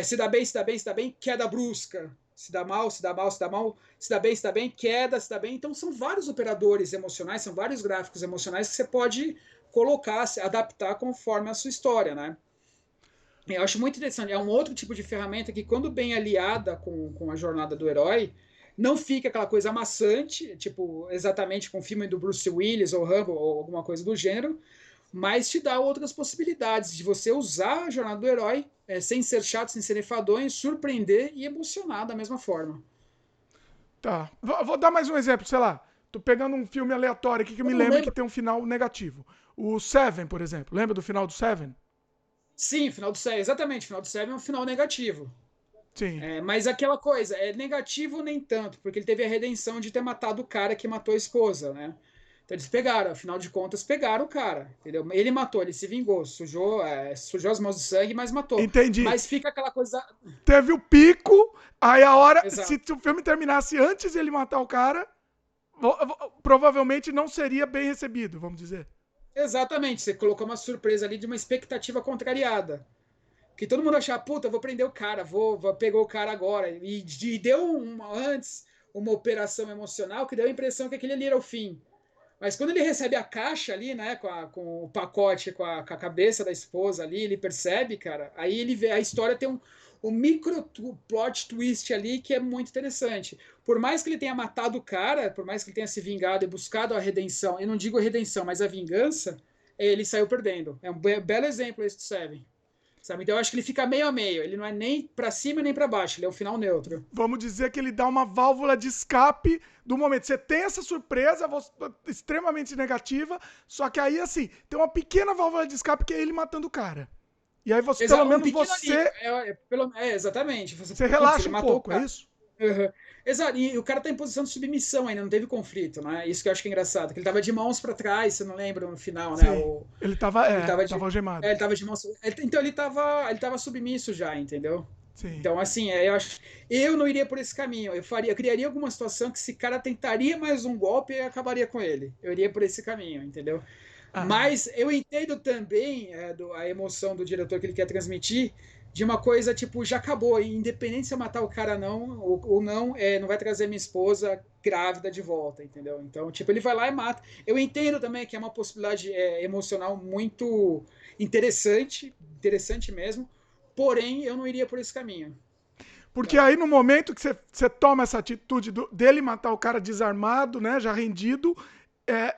se dá bem, se dá bem, se dá bem, queda brusca, se dá mal, se dá mal, se dá mal, se dá bem, queda, se dá bem. Então, são vários operadores emocionais, são vários gráficos emocionais que você pode colocar, adaptar conforme a sua história, né? Eu acho muito interessante. É um outro tipo de ferramenta que, quando bem aliada com a jornada do herói, não fica aquela coisa amassante, tipo, exatamente com o filme do Bruce Willis ou Rambo ou alguma coisa do gênero, mas te dá outras possibilidades de você usar a jornada do herói sem ser chato, sem ser enfadonho, surpreender e emocionar da mesma forma. Tá. Vou dar mais um exemplo, sei lá. Tô pegando um filme aleatório aqui que eu me lembro que tem um final negativo. O Seven, por exemplo. Lembra do final do Seven? Sim, final do Seven, exatamente. O final do Seven é um final negativo. Sim. Mas aquela coisa, é negativo nem tanto, porque ele teve a redenção de ter matado o cara que matou a esposa, né? Então eles pegaram, afinal de contas, pegaram o cara, entendeu? Ele matou, ele se vingou, sujou as mãos de sangue, mas matou. Entendi. Mas fica aquela coisa... Teve o pico, aí a hora... Exato. Se o filme terminasse antes de ele matar o cara, provavelmente não seria bem recebido, vamos dizer. Exatamente, você colocou uma surpresa ali de uma expectativa contrariada. Que todo mundo achava, puta, vou prender o cara, vou pegar o cara agora. E deu antes uma operação emocional que deu a impressão que aquele ali era o fim. Mas quando ele recebe a caixa ali, né, com o pacote, com a cabeça da esposa ali, ele percebe, cara, aí ele vê, a história tem um micro plot twist ali que é muito interessante. Por mais que ele tenha matado o cara, por mais que ele tenha se vingado e buscado a redenção, eu não digo a redenção, mas a vingança, ele saiu perdendo. É um belo exemplo esse do Seven. Sabe? Então eu acho que ele fica meio a meio. Ele não é nem para cima nem para baixo. Ele é um final neutro. Vamos dizer que ele dá uma válvula de escape do momento. Você tem essa surpresa extremamente negativa, só que aí, assim, tem uma pequena válvula de escape que é ele matando o cara. E aí você, pelo menos você... exatamente. Você relaxa um pouco, é isso? Uhum. Exato, e o cara tá em posição de submissão ainda, não teve conflito, né? Isso que eu acho que é engraçado, que ele tava de mãos para trás, você não lembra no final, sim. né? Ele tava algemado. Ele tava de mãos. Então ele tava submisso já, entendeu? Sim. Então, assim, eu não iria por esse caminho. Eu criaria alguma situação que esse cara tentaria mais um golpe e acabaria com ele. Eu iria por esse caminho, entendeu? Mas eu entendo também a emoção do diretor que ele quer transmitir, de uma coisa tipo, já acabou, independente se eu matar o cara não, ou não, não vai trazer minha esposa grávida de volta, entendeu? Então, tipo, ele vai lá e mata. Eu entendo também que é uma possibilidade emocional muito interessante mesmo, porém, eu não iria por esse caminho. Porque Tá? aí no momento que você toma essa atitude dele matar o cara desarmado, né, já rendido,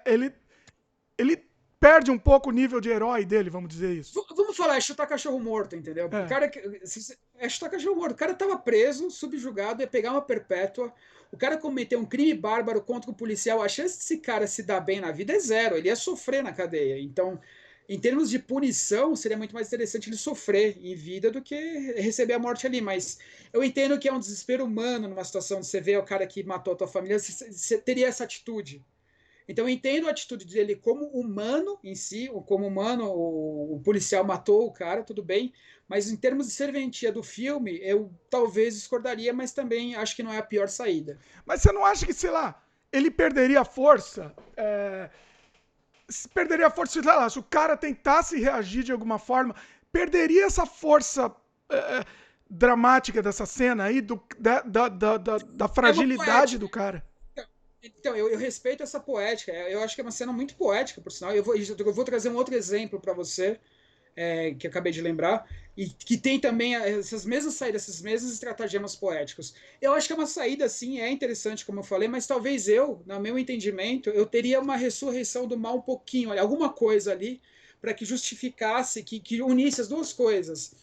ele perde um pouco o nível de herói dele, vamos dizer isso. Vamos falar, é chutar cachorro morto, entendeu? O É. cara é chutar cachorro morto. O cara tava preso, subjugado, ia pegar uma perpétua. O cara cometeu um crime bárbaro contra o policial. A chance desse cara se dar bem na vida é zero. Ele ia sofrer na cadeia. Então, em termos de punição, seria muito mais interessante ele sofrer em vida do que receber a morte ali. Mas eu entendo que é um desespero humano numa situação de você ver o cara que matou a tua família, você teria essa atitude. Então eu entendo a atitude dele como humano em si, como humano, o policial matou o cara, tudo bem, mas em termos de serventia do filme, eu talvez discordaria, mas também acho que não é a pior saída. Mas você não acha que, sei lá, ele perderia força? Perderia força, sei lá, se o cara tentasse reagir de alguma forma, perderia essa força é, dramática dessa cena aí, da É uma fragilidade poética. do cara. Então, eu respeito essa poética. Eu acho que é uma cena muito poética, por sinal. Eu vou trazer um outro exemplo para você, que eu acabei de lembrar, e que tem também essas mesmas saídas, esses mesmos estratagemas poéticos. Eu acho que é uma saída, sim, é interessante, como eu falei, mas talvez eu, no meu entendimento, eu teria uma ressurreição do mal um pouquinho, alguma coisa ali, para que justificasse, que unisse as duas coisas.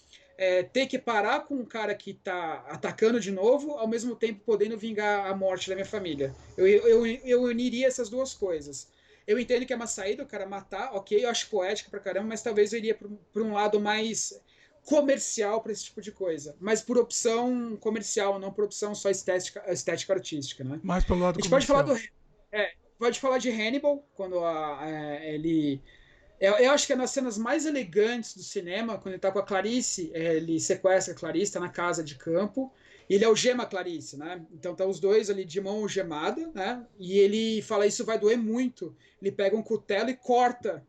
Ter que parar com um cara que está atacando de novo, ao mesmo tempo podendo vingar a morte da minha família. Eu uniria essas duas coisas. Eu entendo que é uma saída, o cara matar, ok, eu acho poético pra caramba, mas talvez eu iria para um lado mais comercial para esse tipo de coisa. Mas por opção comercial, não por opção só estética artística, né? Mais pelo lado A gente pode falar comercial. pode falar de Hannibal, quando ele eu acho que é nas cenas mais elegantes do cinema, quando ele tá com a Clarice, ele sequestra a Clarice, tá na casa de campo, e ele algema a Clarice, né? Então tá os dois ali de mão algemada, né? E ele fala, isso vai doer muito. Ele pega um cutelo e corta,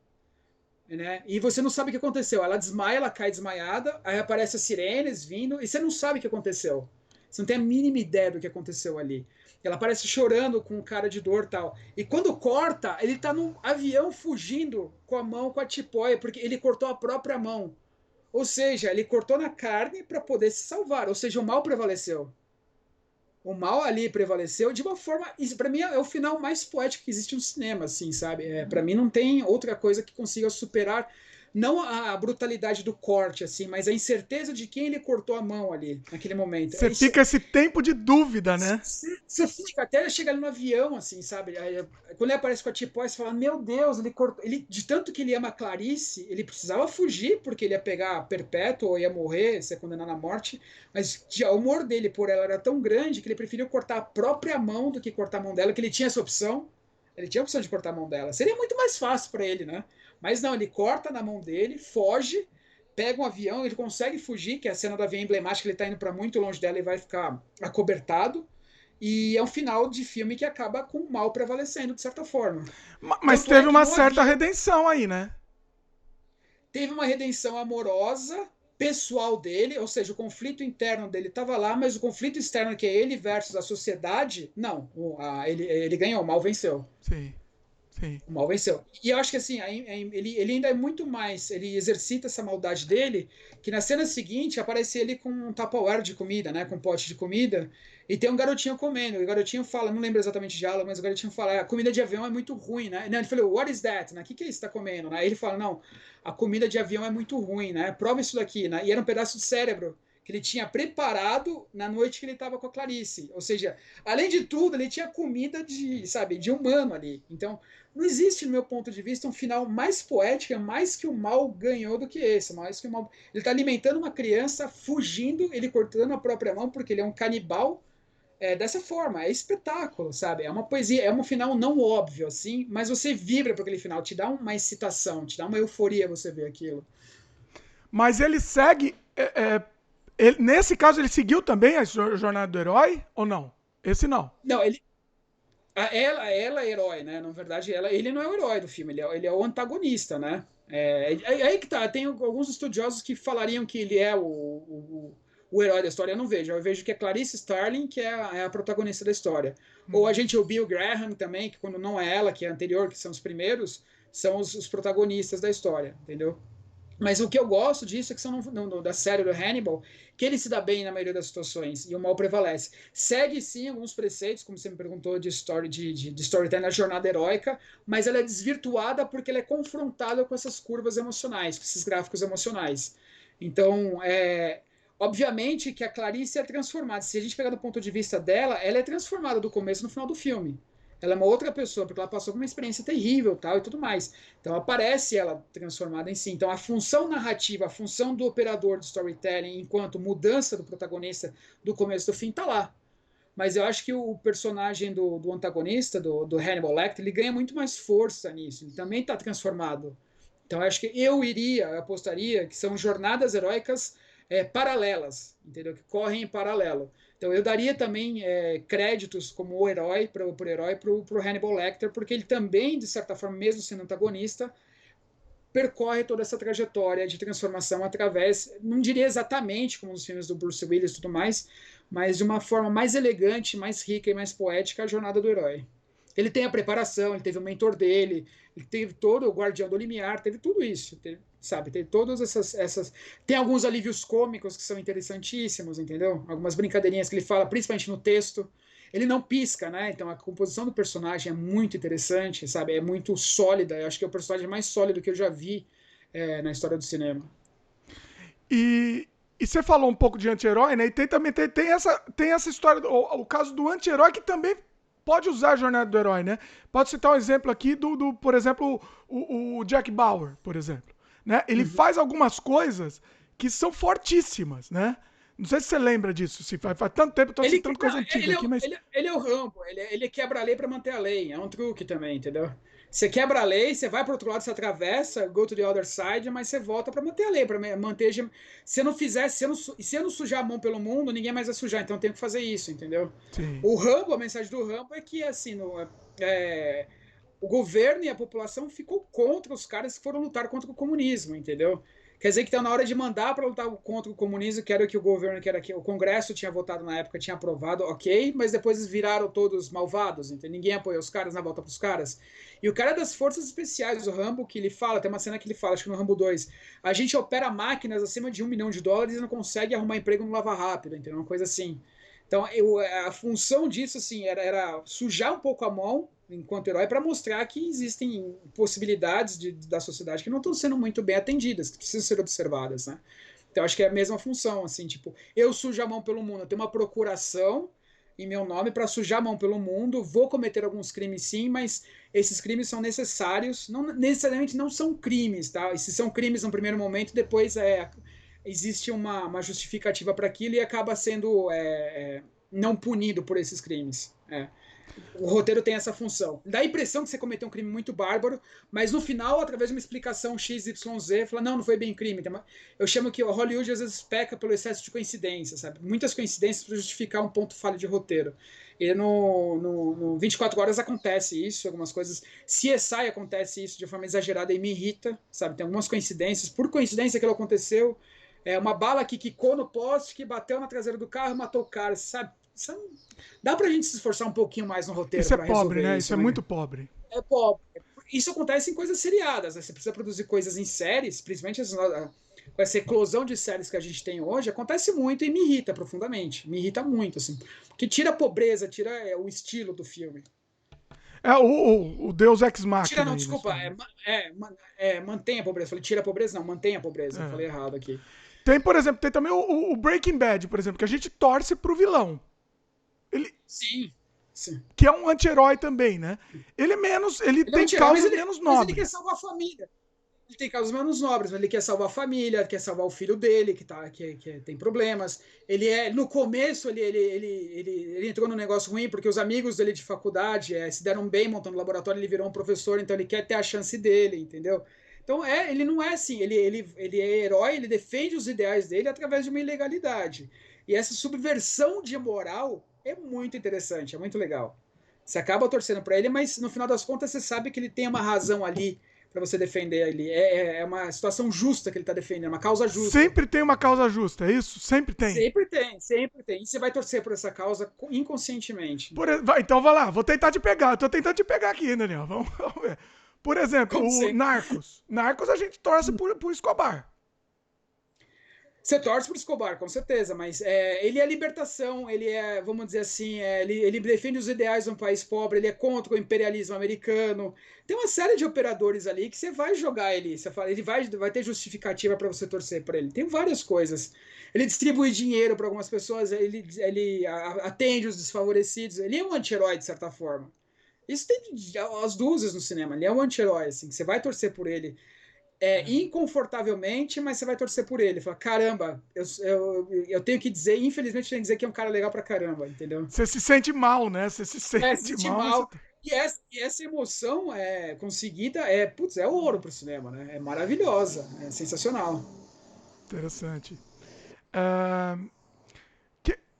né? E você não sabe o que aconteceu. Ela desmaia, ela cai desmaiada, aí aparece as sirenes vindo, e você não sabe o que aconteceu. Você não tem a mínima ideia do que aconteceu ali. Ela aparece chorando com cara de dor e tal. E quando corta, ele tá num avião fugindo com a mão com a tipóia, porque ele cortou a própria mão. Ou seja, ele cortou na carne para poder se salvar. Ou seja, o mal prevaleceu. O mal ali prevaleceu de uma forma. Para mim é o final mais poético que existe no cinema, assim, sabe? Para mim não tem outra coisa que consiga superar não a brutalidade do corte, assim, mas a incerteza de quem ele cortou a mão ali naquele momento. Você fica esse tempo de dúvida, né? Você fica até chegar ali no avião, assim, sabe? Aí, quando ele aparece com a tipóia, você fala: Meu Deus, ele cortou. Ele, de tanto que ele ama a Clarice, ele precisava fugir, porque ele ia pegar perpétuo ou ia morrer, ser condenado à morte. Mas o amor dele por ela era tão grande que ele preferiu cortar a própria mão do que cortar a mão dela, que ele tinha essa opção. Ele tinha a opção de cortar a mão dela. Seria muito mais fácil para ele, né? Mas não, ele corta na mão dele, foge, pega um avião, ele consegue fugir, que é a cena do avião emblemática, ele tá indo para muito longe dela e vai ficar acobertado. E é um final de filme que acaba com o mal prevalecendo, de certa forma. Mas Tanto é teve que uma no certa avião redenção aí, né? teve uma redenção amorosa, pessoal dele, ou seja, o conflito interno dele estava lá, mas o conflito externo, que é ele versus a sociedade, não. Ele ganhou, o mal venceu. Sim, sim. O mal venceu. E eu acho que assim, ele ainda é muito mais. Ele exercita essa maldade dele, que na cena seguinte aparece ele com um tupperware de comida, né? Com um pote de comida, e tem um garotinho comendo. E o garotinho fala, não lembro exatamente de aula, mas o garotinho fala: a comida de avião é muito ruim, né? Não, ele falou: What is that? Né? O que é isso que tá comendo? Né? Aí ele fala: Não, a comida de avião é muito ruim, né? Prova isso daqui, né? E era um pedaço de cérebro que ele tinha preparado na noite que ele estava com a Clarice. Ou seja, além de tudo, ele tinha comida de, sabe, de humano ali. Então, não existe, no meu ponto de vista, um final mais poético, mais que o mal ganhou do que esse. Mais que o mal. Ele está alimentando uma criança, fugindo, ele cortando a própria mão, porque ele é um canibal. Dessa forma, é espetáculo, sabe? É uma poesia, é um final não óbvio, assim, mas você vibra por aquele final, te dá uma excitação, te dá uma euforia você ver aquilo. Mas ele segue. Nesse caso, ele seguiu também a jornada do herói ou não? Esse não. Não, ela é herói, né? Na verdade, ele não é o herói do filme, ele é o antagonista, né? Aí que tá, tem alguns estudiosos que falariam que ele é o herói da história. Eu não vejo, eu vejo que é Clarice Starling, que é a protagonista da história. Ou a gente, o Bill Graham também, que quando não é ela, que é a anterior, que são os primeiros, são os protagonistas da história, entendeu? Mas o que eu gosto disso é que são da série do Hannibal, que ele se dá bem na maioria das situações e o mal prevalece. Segue sim alguns preceitos, como você me perguntou, de storytelling, a jornada heróica, mas ela é desvirtuada porque ela é confrontada com essas curvas emocionais, com esses gráficos emocionais. Então, obviamente que a Clarice é transformada. Se a gente pegar do ponto de vista dela, ela é transformada do começo no final do filme. Ela é uma outra pessoa, porque ela passou por uma experiência terrível, tal, e tudo mais. Então aparece ela transformada em si. Então a função narrativa, a função do operador de storytelling, enquanto mudança do protagonista do começo do fim, tá lá. Mas eu acho que o personagem do antagonista, do Hannibal Lecter, ele ganha muito mais força nisso. Ele também está transformado. Então eu acho que eu apostaria que são jornadas heróicas paralelas, entendeu? Que correm em paralelo. Então eu daria também créditos como o herói para o Hannibal Lecter, porque ele também, de certa forma, mesmo sendo antagonista, percorre toda essa trajetória de transformação através, não diria exatamente como nos filmes do Bruce Willis e tudo mais, mas de uma forma mais elegante, mais rica e mais poética, a jornada do herói. Ele tem a preparação, ele teve o mentor dele, ele teve todo o Guardião do Limiar, teve tudo isso, sabe? Teve todas essas. Tem alguns alívios cômicos que são interessantíssimos, entendeu? Algumas brincadeirinhas que ele fala, principalmente no texto. Ele não pisca, né? Então a composição do personagem é muito interessante, sabe? É muito sólida. Eu acho que é o personagem mais sólido que eu já vi na história do cinema. E você falou um pouco de anti-herói, né? E tem essa história, o caso do anti-herói que também pode usar a jornada do herói, né? Pode citar um exemplo aqui por exemplo, o Jack Bauer, por exemplo. Né? Ele faz algumas coisas que são fortíssimas, né? Não sei se você lembra disso, se faz tanto tempo, eu tô citando coisa antiga aqui, mas... Ele é o Rambo, ele quebra a lei para manter a lei, é um truque também, entendeu? Você quebra a lei, você vai para outro lado, você atravessa, go to the other side, mas você volta para manter a lei, para manter... Se eu não fizer, se eu não sujar a mão pelo mundo, ninguém mais vai sujar, então eu tenho que fazer isso, entendeu? Sim. O Rambo, a mensagem do Rambo é que, assim, o governo e a população ficou contra os caras que foram lutar contra o comunismo, entendeu? Quer dizer que está na hora de mandar para lutar contra o comunismo, que era o que o governo, que era que o Congresso tinha votado na época, tinha aprovado, ok, mas depois eles viraram todos malvados, então ninguém apoiou os caras na volta para os caras. E o cara das forças especiais, o Rambo, que ele fala, tem uma cena que ele fala, acho que no Rambo 2, a gente opera máquinas acima de $1 milhão e não consegue arrumar emprego no Lava Rápido, entendeu? Uma coisa assim. Então, a função disso, assim, era sujar um pouco a mão enquanto herói para mostrar que existem possibilidades da sociedade que não estão sendo muito bem atendidas, que precisam ser observadas, né? Então, acho que é a mesma função, assim, tipo, eu sujo a mão pelo mundo, eu tenho uma procuração em meu nome para sujar a mão pelo mundo, vou cometer alguns crimes sim, mas esses crimes são necessários, não necessariamente não são crimes, tá? E se são crimes no primeiro momento, depois existe uma justificativa para aquilo e acaba sendo não punido por esses crimes. O roteiro tem essa função. Dá a impressão que você cometeu um crime muito bárbaro, mas no final, através de uma explicação XYZ, fala, não foi bem crime. Eu chamo que o Hollywood às vezes peca pelo excesso de coincidência, sabe? Muitas coincidências para justificar um ponto falho de roteiro. E no 24 Horas acontece isso, algumas coisas. CSI acontece isso de forma exagerada e me irrita, sabe? Tem algumas coincidências. Por coincidência aquilo aconteceu. Uma bala que quicou no poste, que bateu na traseira do carro e matou o cara, sabe? Dá pra gente se esforçar um pouquinho mais no roteiro. Isso é pobre, né? Isso é muito pobre. É pobre. Isso acontece em coisas seriadas, né? Você precisa produzir coisas em séries, principalmente com essa eclosão de séries que a gente tem hoje, acontece muito e me irrita profundamente. Me irrita muito, assim. Porque tira a pobreza, tira o estilo do filme. O Deus Ex Machina. Tira, não, desculpa. Mantém a pobreza. Falei, tira a pobreza, não, mantém a pobreza. Falei errado aqui. Tem, por exemplo, tem também o Breaking Bad, por exemplo, que a gente torce pro vilão. Sim. Que é um anti-herói também, né? Ele tem causas menos nobres. Mas ele quer salvar a família. Ele tem causas menos nobres, mas ele quer salvar a família, quer salvar o filho dele, que tem problemas. No começo, ele entrou num negócio ruim, porque os amigos dele de faculdade se deram bem montando laboratório, ele virou um professor, então ele quer ter a chance dele, entendeu? Então, ele não é assim, ele é herói, ele defende os ideais dele através de uma ilegalidade. E essa subversão de moral é muito interessante, é muito legal. Você acaba torcendo para ele, mas no final das contas você sabe que ele tem uma razão ali para você defender ele. É uma situação justa que ele está defendendo, uma causa justa. Sempre tem uma causa justa, é isso? Sempre tem. Sempre tem, sempre tem. E você vai torcer por essa causa inconscientemente. Então vai lá, vou tentar te pegar. Eu tô tentando te pegar aqui, Daniel. Vamos ver. Por exemplo, Como o sempre. Narcos. Narcos a gente torce por Escobar. Você torce pro Escobar, com certeza, mas ele é a libertação, ele é, vamos dizer assim, ele defende os ideais de um país pobre, ele é contra o imperialismo americano. Tem uma série de operadores ali que você vai jogar ele, você fala, ele vai ter justificativa para você torcer por ele. Tem várias coisas. Ele distribui dinheiro para algumas pessoas, ele atende os desfavorecidos, ele é um anti-herói, de certa forma. Isso tem as dúzias no cinema, ele é um anti-herói, assim, você vai torcer por ele inconfortavelmente, mas você vai torcer por ele. Fala, caramba, eu tenho que dizer, infelizmente, tenho que dizer que é um cara legal pra caramba, entendeu? Você se sente mal, né? Você se sente mal. E essa emoção conseguida putz, é ouro pro cinema, né? É maravilhosa, é sensacional. Interessante.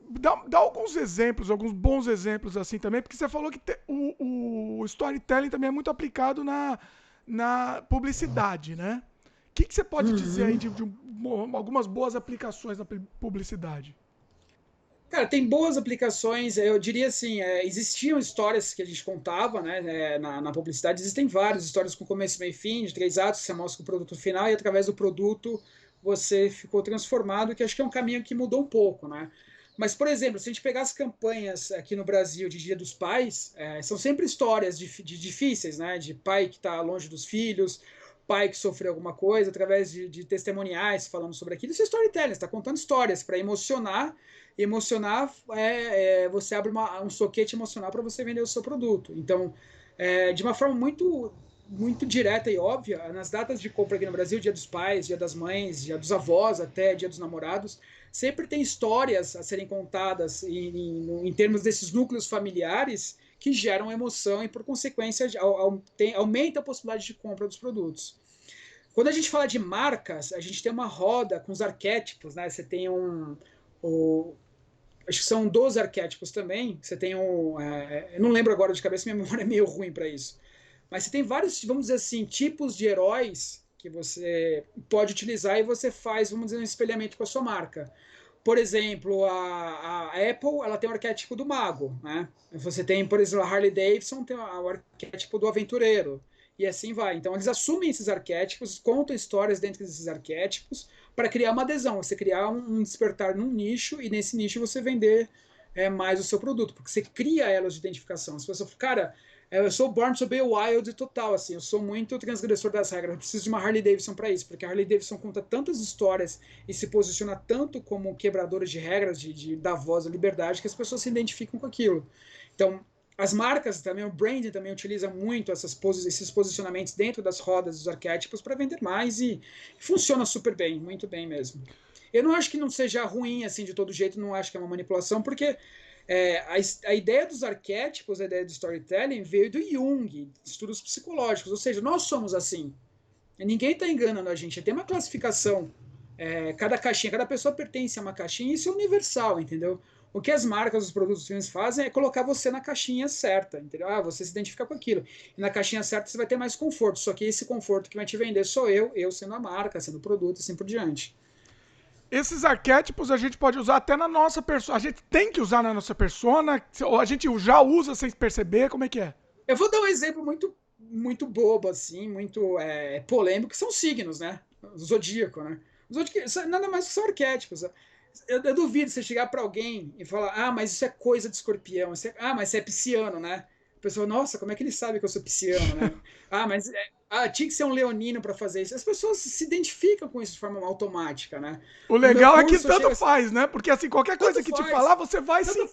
Dá alguns exemplos, alguns bons exemplos assim também, porque você falou que o storytelling também é muito aplicado na publicidade, né? O que você pode dizer aí de algumas boas aplicações na publicidade? Cara, tem boas aplicações, eu diria assim, existiam histórias que a gente contava, né, na publicidade, existem várias histórias com começo, meio e fim, de 3 atos, você mostra o produto final e através do produto você ficou transformado, que acho que é um caminho que mudou um pouco, né? Mas, por exemplo, se a gente pegar as campanhas aqui no Brasil de Dia dos Pais, são sempre histórias de difíceis, né? De pai que está longe dos filhos, pai que sofreu alguma coisa, através de testemuniais falando sobre aquilo. Isso é storytelling, está contando histórias para emocionar. Emocionar, você abre um soquete emocional para você vender o seu produto. Então, de uma forma muito direta e óbvia, nas datas de compra aqui no Brasil, Dia dos Pais, Dia das Mães, Dia dos Avós, até Dia dos Namorados, sempre tem histórias a serem contadas em termos desses núcleos familiares que geram emoção e, por consequência, aumenta a possibilidade de compra dos produtos. Quando a gente fala de marcas, a gente tem uma roda com os arquétipos, né? Você tem acho que são 12 arquétipos também. Você tem eu não lembro agora de cabeça, minha memória é meio ruim para isso. Mas você tem vários, vamos dizer assim, tipos de heróis que você pode utilizar e você faz, vamos dizer, um espelhamento com a sua marca. Por exemplo, a Apple, ela tem o arquétipo do mago, né? Você tem, por exemplo, a Harley Davidson tem o arquétipo do aventureiro. E assim vai. Então, eles assumem esses arquétipos, contam histórias dentro desses arquétipos para criar uma adesão. Você criar um despertar num nicho e nesse nicho você vender mais o seu produto. Porque você cria elas de identificação. Se você for, cara, eu sou Born to be Wild total, assim, eu sou muito transgressor das regras, eu preciso de uma Harley Davidson para isso, porque a Harley Davidson conta tantas histórias e se posiciona tanto como quebradora de regras, de dar voz à liberdade, que as pessoas se identificam com aquilo. Então, as marcas também, o branding também utiliza muito esses posicionamentos dentro das rodas dos arquétipos para vender mais e funciona super bem, muito bem mesmo. Eu não acho que não seja ruim assim de todo jeito, não acho que é uma manipulação, porque a ideia dos arquétipos, a ideia do storytelling veio do Jung, estudos psicológicos, ou seja, nós somos assim. Ninguém está enganando a gente, tem uma classificação, cada caixinha, cada pessoa pertence a uma caixinha, e isso é universal, entendeu? O que as marcas, os produtos, os filmes fazem é colocar você na caixinha certa, entendeu? Você se identifica com aquilo. E na caixinha certa você vai ter mais conforto, só que esse conforto que vai te vender sou eu sendo a marca, sendo o produto, assim por diante. Esses arquétipos a gente pode usar até na nossa persona. A gente tem que usar na nossa persona, ou a gente já usa sem perceber, como é que é? Eu vou dar um exemplo muito bobo, assim, muito polêmico, que são signos, né? O zodíaco, né? O zodíaco, nada mais que são arquétipos. Eu duvido você chegar para alguém e falar, mas isso é coisa de escorpião, mas você é pisciano, né? A pessoa, nossa, como é que ele sabe que eu sou pisciano, né? Mas tinha que ser um leonino para fazer isso. As pessoas se identificam com isso de forma automática, né? O legal é que tanto faz, né? Porque assim, qualquer coisa que te falar, você vai se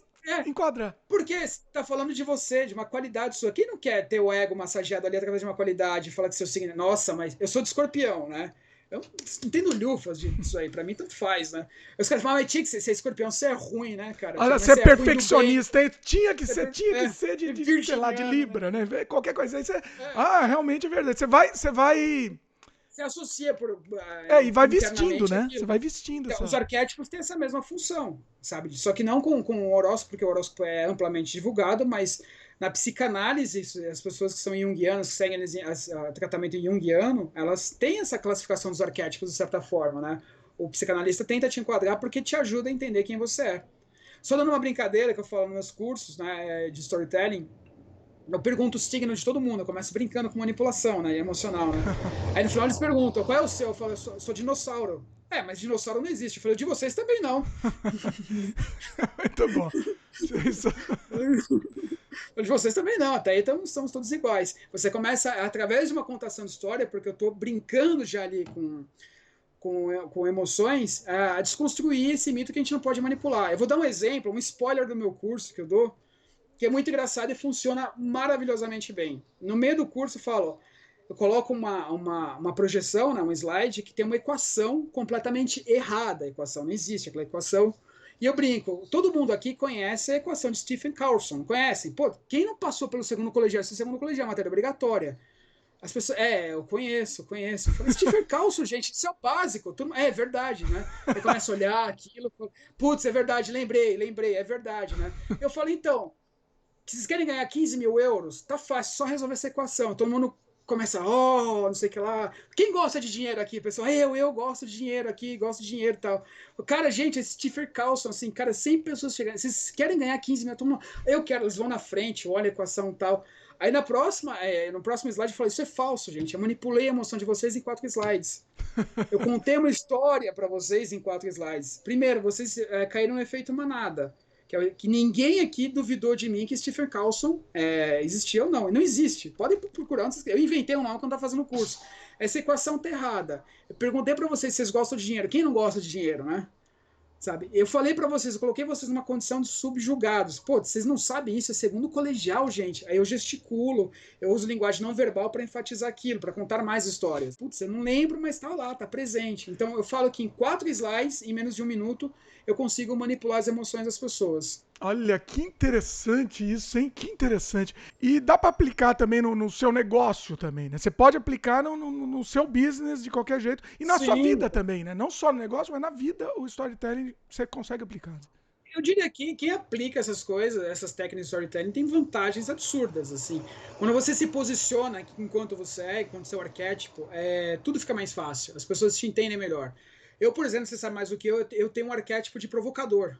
enquadrar. Porque está falando de você, de uma qualidade sua. Quem não quer ter o ego massageado ali através de uma qualidade e falar que seu signo, nossa, mas eu sou de escorpião, né? Eu não entendo lufas disso aí, pra mim tanto faz, né? Os caras falam, mas tinha que ser escorpião, você é ruim, né, cara? Olha, você é perfeccionista, tinha que ser de sei lá, de Libra, né? Qualquer coisa aí, realmente é verdade. Você vai... Você associa e vai vestindo, né? Você vai vestindo. Então, os arquétipos têm essa mesma função, sabe? Só que não com o horóscopo, porque o horóscopo é amplamente divulgado, mas Na psicanálise, as pessoas que são junguianas, que seguem tratamento junguiano, elas têm essa classificação dos arquétipos, de certa forma, né? O psicanalista tenta te enquadrar porque te ajuda a entender quem você é. Só dando uma brincadeira que eu falo nos meus cursos, né, de storytelling, eu pergunto o signo de todo mundo, eu começo brincando com manipulação, né, emocional, né? Aí no final eles perguntam, qual é o seu? Eu falo, eu sou dinossauro. Mas dinossauro não existe. Eu falei, de vocês também não. Muito bom. De vocês também não, até aí estamos todos iguais. Você começa, através de uma contação de história, porque eu estou brincando já ali com emoções, a desconstruir esse mito que a gente não pode manipular. Eu vou dar um exemplo, um spoiler do meu curso que eu dou, que é muito engraçado e funciona maravilhosamente bem. No meio do curso eu coloco uma projeção, né, um slide, que tem uma equação completamente errada. A equação não existe, aquela equação. E eu brinco, todo mundo aqui conhece a equação de Stephen Carlson, conhecem? Pô, quem não passou pelo segundo colegial? Esse segundo colegial é matéria obrigatória. As pessoas, eu conheço. Eu falei, Stephen Carlson, gente, isso é o básico. É verdade, né? Aí começa a olhar aquilo, putz, é verdade, lembrei, é verdade, né? Eu falei, então, vocês querem ganhar 15 mil euros? Tá fácil, só resolver essa equação. Todo mundo começa, não sei o que lá. Quem gosta de dinheiro aqui, pessoal? Eu gosto de dinheiro aqui, gosto de dinheiro e tal. Cara, gente, esse Stephen Carlson, assim, cara, 100 pessoas chegando. Vocês querem ganhar 15 mil? Eu quero, eles vão na frente, olha a equação e tal. Aí no próximo slide eu falei, isso é falso, gente. Eu manipulei a emoção de vocês em 4 slides. Eu contei uma história para vocês em 4 slides. Primeiro, vocês caíram no efeito manada. Que ninguém aqui duvidou de mim que Stephen Carlson existia ou não. Não existe. Podem procurar. Eu inventei um nome quando estava fazendo o curso. Essa equação está errada. Eu perguntei para vocês se vocês gostam de dinheiro. Quem não gosta de dinheiro, né? Sabe? Eu falei para vocês, eu coloquei vocês numa condição de subjugados. Pô, vocês não sabem isso, é segundo colegial, gente. Aí eu gesticulo, eu uso linguagem não verbal para enfatizar aquilo, para contar mais histórias. Putz, eu não lembro, mas tá lá, tá presente. Então eu falo que em 4 slides, em menos de 1 minuto, eu consigo manipular as emoções das pessoas. Olha, que interessante isso, hein? Que interessante. E dá para aplicar também no seu negócio também, né? Você pode aplicar no seu business de qualquer jeito. E na sua vida também, né? Não só no negócio, mas na vida o storytelling você consegue aplicar. Eu diria que quem aplica essas coisas, essas técnicas de storytelling, tem vantagens absurdas, assim. Quando você se posiciona enquanto você enquanto seu arquétipo, tudo fica mais fácil. As pessoas te entendem melhor. Eu, por exemplo, você sabe mais do que eu tenho um arquétipo de provocador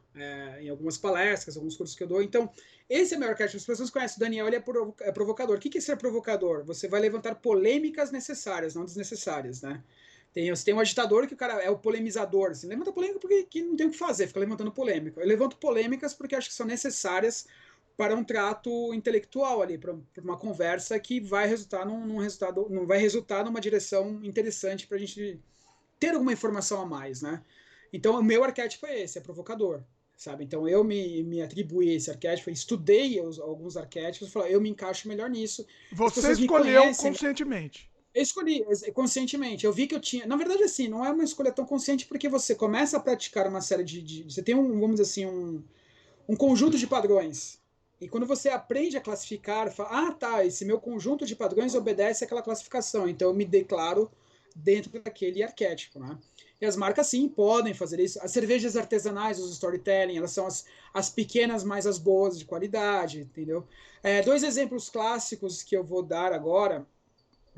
em algumas palestras, alguns cursos que eu dou. Então, esse é meu arquétipo. As pessoas conhecem o Daniel, ele é provocador. O que é ser provocador? Você vai levantar polêmicas necessárias, não desnecessárias, né? Você tem um agitador que o cara é o polemizador. Assim, levanta polêmica porque não tem o que fazer, fica levantando polêmica. Eu levanto polêmicas porque acho que são necessárias para um trato intelectual ali, para uma conversa que vai resultar num resultado, não vai resultar numa direção interessante para a gente ter alguma informação a mais, né? Então, o meu arquétipo é esse, é provocador, sabe? Então, eu me atribuí esse arquétipo, alguns arquétipos, eu me encaixo melhor nisso. Você escolheu conscientemente. Eu escolhi conscientemente. Eu vi que eu tinha. Na verdade, assim, não é uma escolha tão consciente porque você começa a praticar uma série você tem vamos dizer assim, um conjunto de padrões. E quando você aprende a classificar, fala, tá, esse meu conjunto de padrões obedece àquela classificação. Então eu me declaro dentro daquele arquétipo, né? E as marcas, sim, podem fazer isso. As cervejas artesanais, os storytelling, elas são as pequenas, mas as boas de qualidade, entendeu? 2 exemplos clássicos que eu vou dar agora,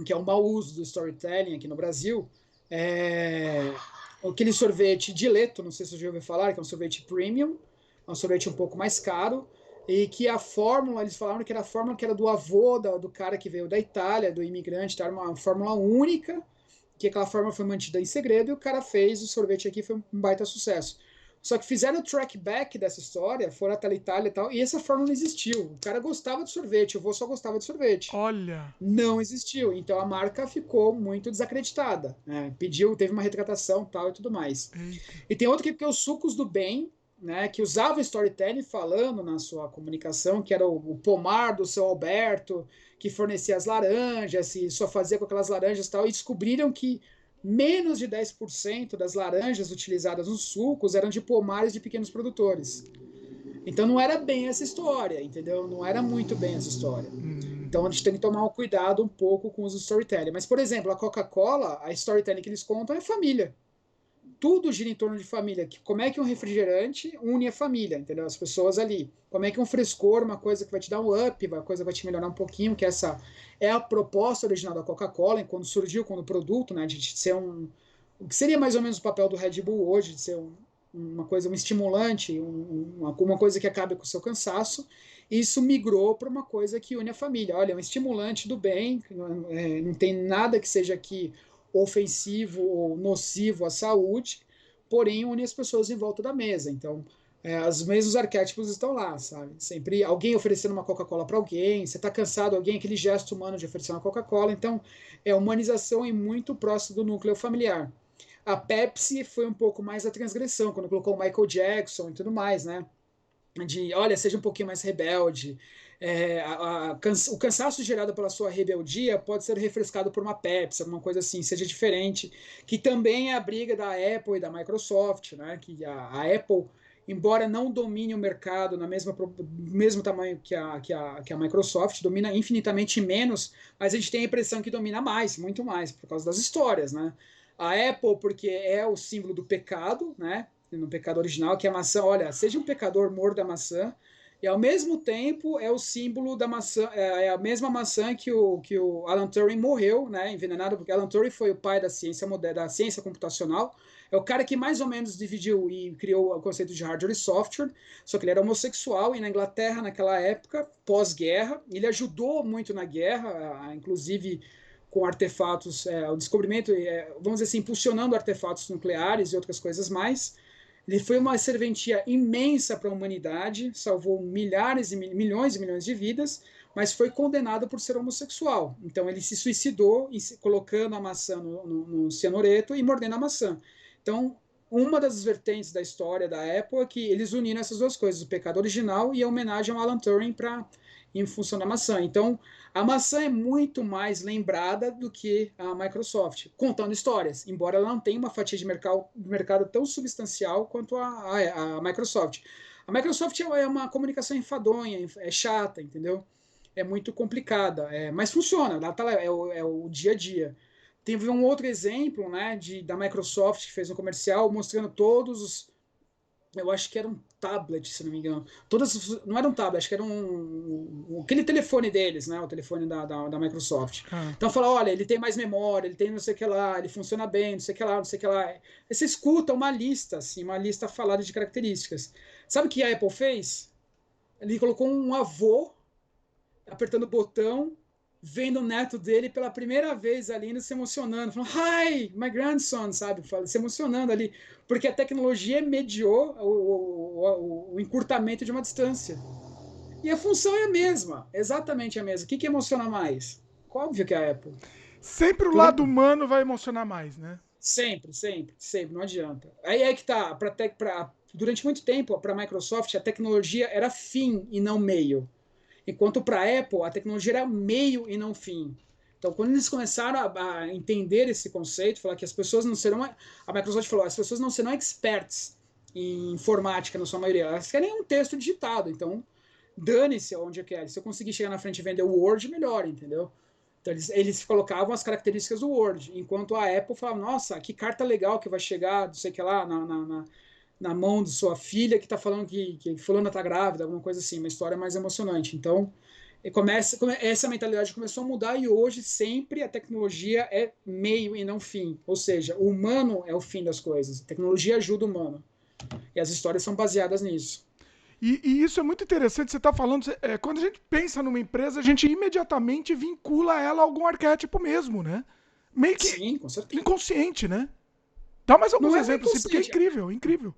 que é um mau uso do storytelling aqui no Brasil, aquele sorvete Dileto, não sei se você já ouviu falar, que é um sorvete premium, é um sorvete um pouco mais caro, e que a fórmula, eles falaram que era a fórmula que era do avô do cara que veio da Itália, do imigrante, era uma fórmula única, que aquela fórmula foi mantida em segredo, e o cara fez o sorvete aqui, foi um baita sucesso. Só que fizeram o track back dessa história, foram até a Itália e tal, e essa fórmula não existiu. O cara gostava de sorvete, o avô só gostava de sorvete. Olha! Não existiu. Então a marca ficou muito desacreditada, né? Teve uma retratação tal e tudo mais. Eita. E tem outro que é os Sucos do Bem, né? Que usava storytelling falando na sua comunicação, que era o pomar do seu Alberto, que fornecia as laranjas, e só fazia com aquelas laranjas e tal, e descobriram que menos de 10% das laranjas utilizadas nos sucos eram de pomares de pequenos produtores. Então não era bem essa história, entendeu? Não era muito bem essa história. Então a gente tem que tomar um cuidado um pouco com os storytelling. Mas, por exemplo, a Coca-Cola, a storytelling que eles contam é família. tudo gira em torno de família. Como é que um refrigerante une a família, entendeu? As pessoas ali. Como é que um frescor, uma coisa que vai te dar um up, uma coisa que vai te melhorar um pouquinho, que essa é a proposta original da Coca-Cola, quando surgiu como produto, né, de ser o que seria mais ou menos o papel do Red Bull hoje, de ser uma coisa, um estimulante, uma coisa que acabe com o seu cansaço. Isso migrou para uma coisa que une a família. Olha, é um estimulante do bem, não tem nada que seja aqui ofensivo ou nocivo à saúde, porém une as pessoas em volta da mesa. Então, os mesmos arquétipos estão lá, sabe? Sempre alguém oferecendo uma Coca-Cola para alguém, você está cansado, alguém, aquele gesto humano de oferecer uma Coca-Cola. Então, é humanização e muito próximo do núcleo familiar. A Pepsi foi um pouco mais a transgressão, quando colocou o Michael Jackson e tudo mais, né? De, olha, seja um pouquinho mais rebelde. O cansaço gerado pela sua rebeldia pode ser refrescado por uma Pepsi, alguma coisa assim, seja diferente, que também é a briga da Apple e da Microsoft, né? Que a Apple, embora não domine o mercado no mesmo tamanho que a Microsoft, domina infinitamente menos, mas a gente tem a impressão que domina mais, muito mais, por causa das histórias, né? A Apple, porque é o símbolo do pecado, né? No pecado original, que é a maçã, olha, seja um pecador, morda a maçã, e ao mesmo tempo é o símbolo da maçã, é a mesma maçã que o Alan Turing morreu, né, envenenado, porque Alan Turing foi o pai da ciência moderna, da ciência computacional, é o cara que mais ou menos dividiu e criou o conceito de hardware e software, só que ele era homossexual, e na Inglaterra, naquela época, pós-guerra, ele ajudou muito na guerra, inclusive com artefatos, o descobrimento, vamos dizer assim, impulsionando artefatos nucleares e outras coisas mais. Ele foi uma serventia imensa para a humanidade, salvou milhares e milhões de vidas, mas foi condenado por ser homossexual. Então ele se suicidou colocando a maçã no cianureto e mordendo a maçã. Então, uma das vertentes da história da Apple é que eles uniram essas duas coisas, o pecado original e a homenagem ao Alan Turing em função da maçã. Então, a maçã é muito mais lembrada do que a Microsoft, contando histórias, embora ela não tenha uma fatia de mercado tão substancial quanto a Microsoft. A Microsoft é uma comunicação enfadonha, é chata, entendeu? É muito complicada, mas funciona, é o dia a dia. Teve um outro exemplo, né, da Microsoft, que fez um comercial mostrando todos os... Eu acho que era um tablet, se não me engano. Não era um tablet, acho que era aquele telefone deles, né? O telefone da Microsoft. Então fala, olha, ele tem mais memória, ele tem não sei o que lá, ele funciona bem, não sei o que lá, não sei o que lá. Aí você escuta uma lista, assim, uma lista falada de características. Sabe o que a Apple fez? Ele colocou um avô apertando o botão, vendo o neto dele pela primeira vez ali, indo se emocionando, falando, hi, my grandson, sabe? Se emocionando ali, porque a tecnologia mediou o encurtamento de uma distância. E a função é a mesma, exatamente a mesma. O que emociona mais? Óbvio que é a Apple. Sempre o lado humano vai emocionar mais, né? Sempre, não adianta. Aí é que tá, durante muito tempo, para a Microsoft, a tecnologia era fim e não meio. Enquanto para a Apple, a tecnologia era meio e não fim. Então, quando eles começaram a entender esse conceito, falar que as pessoas não serão... A Microsoft falou, as pessoas não serão experts em informática, na sua maioria. Elas querem um texto digitado. Então, dane-se onde eu quero. Se eu conseguir chegar na frente e vender o Word, melhor, entendeu? Então, eles colocavam as características do Word. Enquanto a Apple falava, nossa, que carta legal que vai chegar, não sei o que lá, na mão de sua filha que está falando que fulana está grávida, alguma coisa assim, uma história mais emocionante. Então, essa mentalidade começou a mudar e hoje sempre a tecnologia é meio e não fim. Ou seja, o humano é o fim das coisas. A tecnologia ajuda o humano. E as histórias são baseadas nisso. E isso é muito interessante, você está falando, quando a gente pensa numa empresa, a gente imediatamente vincula ela a algum arquétipo mesmo, né? Meio que sim, com certeza. Inconsciente, né? Dá mais alguns exemplos, assim, porque é incrível, incrível.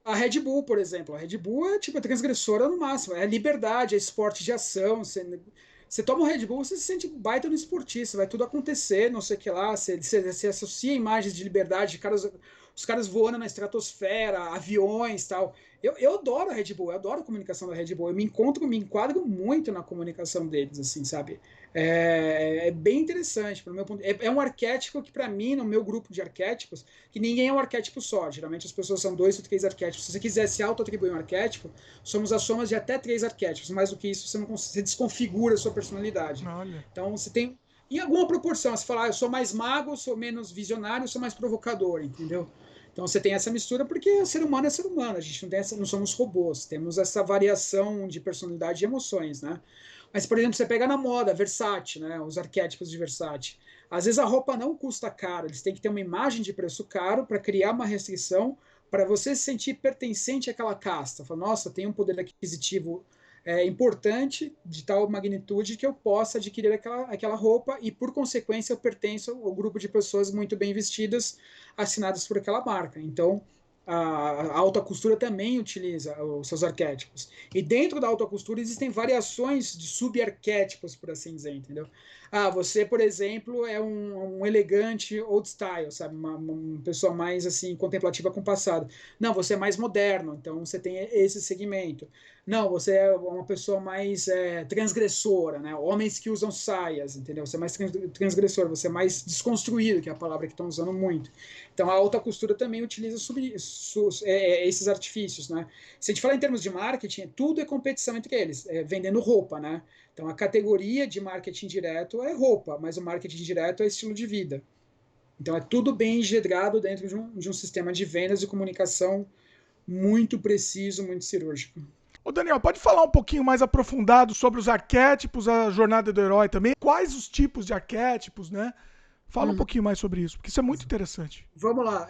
A Red Bull, por exemplo. A Red Bull é tipo a transgressora no máximo. É liberdade, é esporte de ação. Você toma um Red Bull, você se sente baita no esportista. Vai tudo acontecer, não sei o que lá. Você associa imagens de liberdade, os caras voando na estratosfera, aviões e tal. Eu adoro a Red Bull, eu adoro a comunicação da Red Bull. Eu me enquadro muito na comunicação deles, assim, sabe? É bem interessante, pro meu ponto. É um arquétipo que, para mim, no meu grupo de arquétipos, que ninguém é um arquétipo só. Geralmente as pessoas são 2 ou 3 arquétipos. Se você quiser se auto-atribuir um arquétipo, somos as somas de até 3 arquétipos. Mais do que isso, você desconfigura a sua personalidade. Olha. Então, você tem... Em alguma proporção, você fala, eu sou mais mago, eu sou menos visionário, eu sou mais provocador, entendeu? Então você tem essa mistura porque ser humano é ser humano, a gente não somos robôs, temos essa variação de personalidade e emoções, né? Mas, por exemplo, você pega na moda, Versace, né? Os arquétipos de Versace. Às vezes a roupa não custa caro, eles têm que ter uma imagem de preço caro para criar uma restrição para você se sentir pertencente àquela casta. Fala, nossa, tem um poder aquisitivo importante de tal magnitude que eu possa adquirir aquela roupa e, por consequência, eu pertenço ao grupo de pessoas muito bem vestidas, assinadas por aquela marca. Então, a alta costura também utiliza os seus arquétipos. E dentro da alta costura existem variações de subarquétipos, por assim dizer, entendeu? Você, por exemplo, é um elegante old style, sabe? Uma pessoa mais, assim, contemplativa com o passado. Não, você é mais moderno, então você tem esse segmento. Não, você é uma pessoa mais transgressora, né? Homens que usam saias, entendeu? Você é mais transgressor, você é mais desconstruído, que é a palavra que estão usando muito. Então, a alta costura também utiliza esses artifícios, né? Se a gente falar em termos de marketing, tudo é competição entre eles, vendendo roupa, né? Então, a categoria de marketing direto é roupa, mas o marketing direto é estilo de vida. Então, é tudo bem engendrado dentro de um sistema de vendas e comunicação muito preciso, muito cirúrgico. Ô Daniel, pode falar um pouquinho mais aprofundado sobre os arquétipos, a jornada do herói também? Quais os tipos de arquétipos, né? Fala um pouquinho mais sobre isso, porque isso é muito interessante. Vamos lá.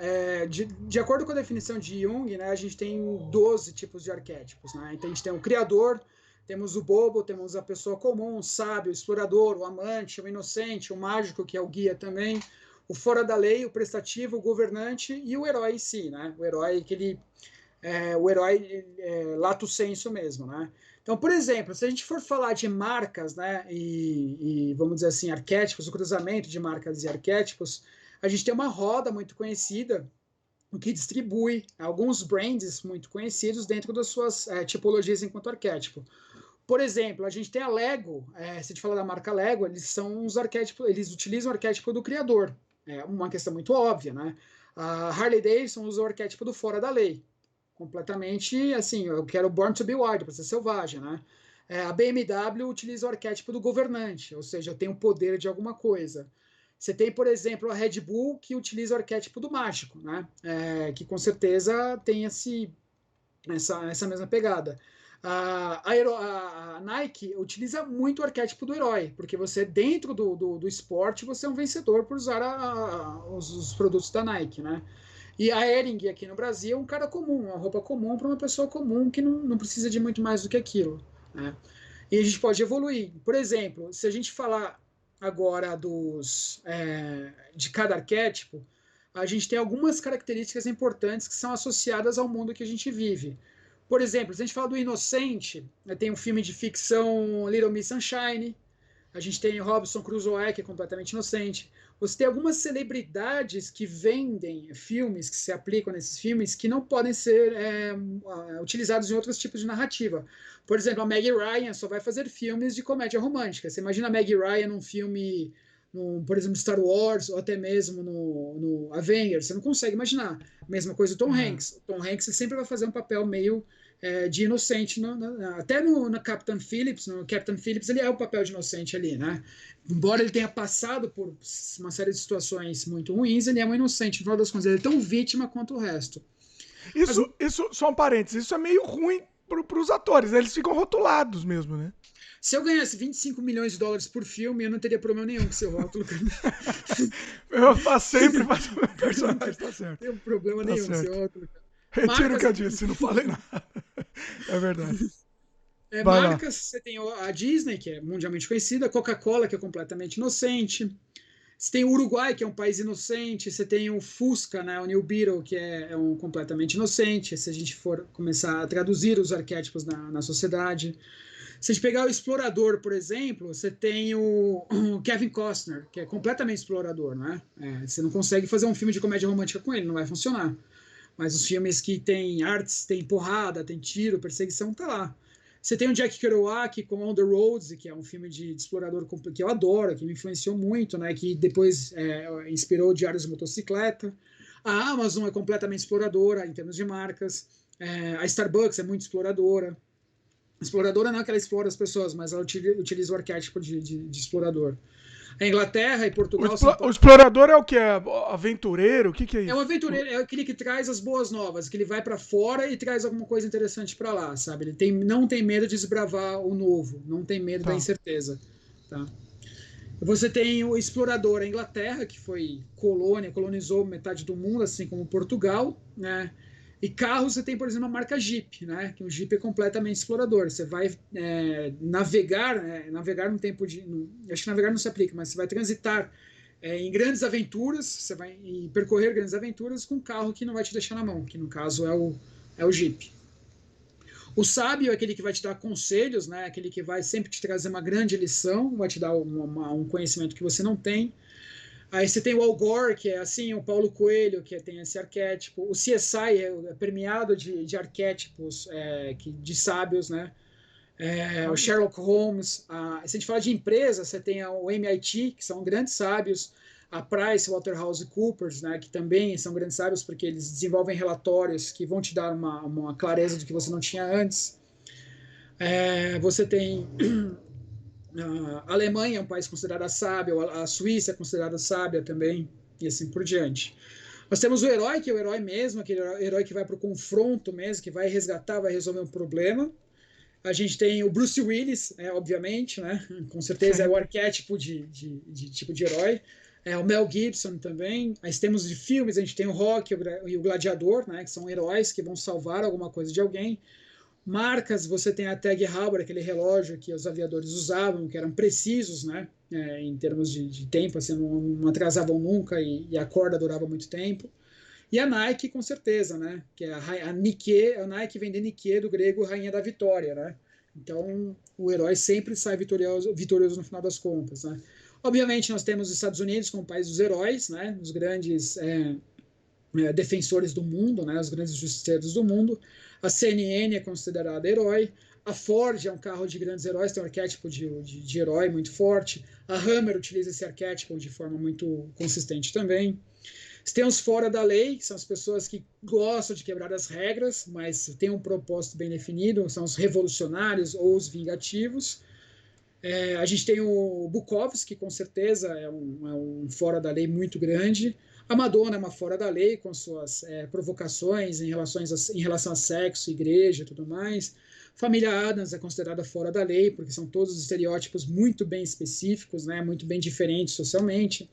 De acordo com a definição de Jung, né, a gente tem 12 tipos de arquétipos. Né? Então, a gente tem o criador, temos o bobo, temos a pessoa comum, o sábio, o explorador, o amante, o inocente, o mágico, que é o guia também, o fora da lei, o prestativo, o governante e o herói em si. Né? O herói lato sensu mesmo, né? Então, por exemplo, se a gente for falar de marcas, né, e vamos dizer assim, arquétipos, o cruzamento de marcas e arquétipos, a gente tem uma roda muito conhecida que distribui alguns brands muito conhecidos dentro das suas tipologias enquanto arquétipo. Por exemplo, a gente tem a Lego, se a gente falar da marca Lego, eles são uns arquétipos, eles utilizam o arquétipo do criador. É uma questão muito óbvia, né? A Harley Davidson usa o arquétipo do fora da lei. Completamente, assim, eu quero Born to be Wild, para ser selvagem, né? A BMW utiliza o arquétipo do governante, ou seja, eu tenho poder de alguma coisa. Você tem, por exemplo, a Red Bull, que utiliza o arquétipo do mágico, né? Que com certeza tem essa mesma pegada. A Nike utiliza muito o arquétipo do herói, porque você, dentro do esporte, você é um vencedor por usar os produtos da Nike, né? E a Hering aqui no Brasil é um cara comum, uma roupa comum para uma pessoa comum que não precisa de muito mais do que aquilo. Né? E a gente pode evoluir. Por exemplo, se a gente falar agora de cada arquétipo, a gente tem algumas características importantes que são associadas ao mundo que a gente vive. Por exemplo, se a gente fala do inocente, tem um filme de ficção Little Miss Sunshine, a gente tem Robinson Crusoe, que é completamente inocente. Você tem algumas celebridades que vendem filmes, que se aplicam nesses filmes, que não podem ser utilizados em outros tipos de narrativa. Por exemplo, a Meg Ryan só vai fazer filmes de comédia romântica. Você imagina a Meg Ryan num filme, por exemplo, Star Wars, ou até mesmo no Avengers. Você não consegue imaginar. Mesma coisa o Tom Hanks. O Tom Hanks sempre vai fazer um papel meio de inocente, até no Captain Phillips. No Captain Phillips ele é o papel de inocente ali, né? Embora ele tenha passado por uma série de situações muito ruins, ele é um inocente, no final das contas, ele é tão vítima quanto o resto. Isso só um parênteses, isso é meio ruim para os atores, eles ficam rotulados mesmo, né? Se eu ganhasse 25 milhões de dólares por filme, eu não teria problema nenhum com seu rótulo. Eu sempre faço meu personagem, tá certo. Não tem problema nenhum com seu rótulo. Retiro o que eu disse, não falei nada. É verdade. Marcas, você tem a Disney, que é mundialmente conhecida, a Coca-Cola, que é completamente inocente. Você tem o Uruguai, que é um país inocente. Você tem o Fusca, né, o New Beetle, que é um completamente inocente, se a gente for começar a traduzir os arquétipos na sociedade. Se a gente pegar o explorador, por exemplo, você tem o Kevin Costner, que é completamente explorador, né? Você não consegue fazer um filme de comédia romântica com ele, não vai funcionar. Mas os filmes que tem artes, tem porrada, tem tiro, perseguição, tá lá. Você tem o Jack Kerouac com On the Roads, que é um filme de explorador que eu adoro, que me influenciou muito, né? Que depois inspirou Diários de Motocicleta. A Amazon é completamente exploradora em termos de marcas. A Starbucks é muito exploradora. Exploradora não é que ela explora as pessoas, mas ela utiliza o arquétipo de explorador. A Inglaterra e O, Portugal o explorador é o que? É aventureiro? O que é é um isso? aventureiro, é aquele que traz as boas novas, que ele vai para fora e traz alguma coisa interessante para lá, sabe? Não tem medo de desbravar o novo, não tem medo da Tá. incerteza, tá? Você tem o explorador, a Inglaterra, que foi colônia, colonizou metade do mundo, assim como Portugal, né? E carro, você tem, por exemplo, a marca Jeep, né? Que o Jeep é completamente explorador. Você vai navegar, navegar no tempo de. Acho que navegar não se aplica, mas você vai transitar em grandes aventuras, você vai percorrer grandes aventuras com um carro que não vai te deixar na mão, que no caso é o Jeep. O sábio é aquele que vai te dar conselhos, né? Aquele que vai sempre te trazer uma grande lição, vai te dar um conhecimento que você não tem. Aí você tem o Al Gore, que é assim, o Paulo Coelho, que tem esse arquétipo. O CSI é permeado de arquétipos de sábios, né? O Sherlock Holmes. Se a gente fala de empresa, você tem o MIT, que são grandes sábios. A Price Waterhouse Coopers, né, que também são grandes sábios, porque eles desenvolvem relatórios que vão te dar uma clareza do que você não tinha antes. Você tem a Alemanha é um país considerado sábio, a Suíça é considerada sábia também, e assim por diante. Nós temos o herói, que é o herói mesmo, aquele herói que vai para o confronto mesmo, que vai resgatar, vai resolver um problema. A gente tem o Bruce Willis, obviamente, né? Com certeza é o arquétipo de tipo de herói. O Mel Gibson também. Aí temos de filmes, a gente tem o Rock e o Gladiador, né? Que são heróis que vão salvar alguma coisa de alguém. Marcas, você tem a Tag Heuer, aquele relógio que os aviadores usavam, que eram precisos, né? Em termos de tempo, assim, não atrasavam nunca e a corda durava muito tempo. E a Nike, com certeza, né? Que é a Nike vem de Nike, do grego rainha da vitória, né? Então, o herói sempre sai vitorioso no final das contas, né? Obviamente, nós temos os Estados Unidos como país dos heróis, né? Os grandes defensores do mundo, né? Os grandes justiceiros do mundo. A CNN é considerada herói. A Ford é um carro de grandes heróis, tem um arquétipo de herói muito forte. A Hammer utiliza esse arquétipo de forma muito consistente também. Tem os fora da lei, que são as pessoas que gostam de quebrar as regras, mas têm um propósito bem definido, são os revolucionários ou os vingativos. A gente tem o Bukowski, que com certeza é um fora da lei muito grande. A Madonna é uma fora da lei, com suas provocações em relação a sexo, igreja e tudo mais. Família Adams é considerada fora da lei, porque são todos estereótipos muito bem específicos, né, muito bem diferentes socialmente.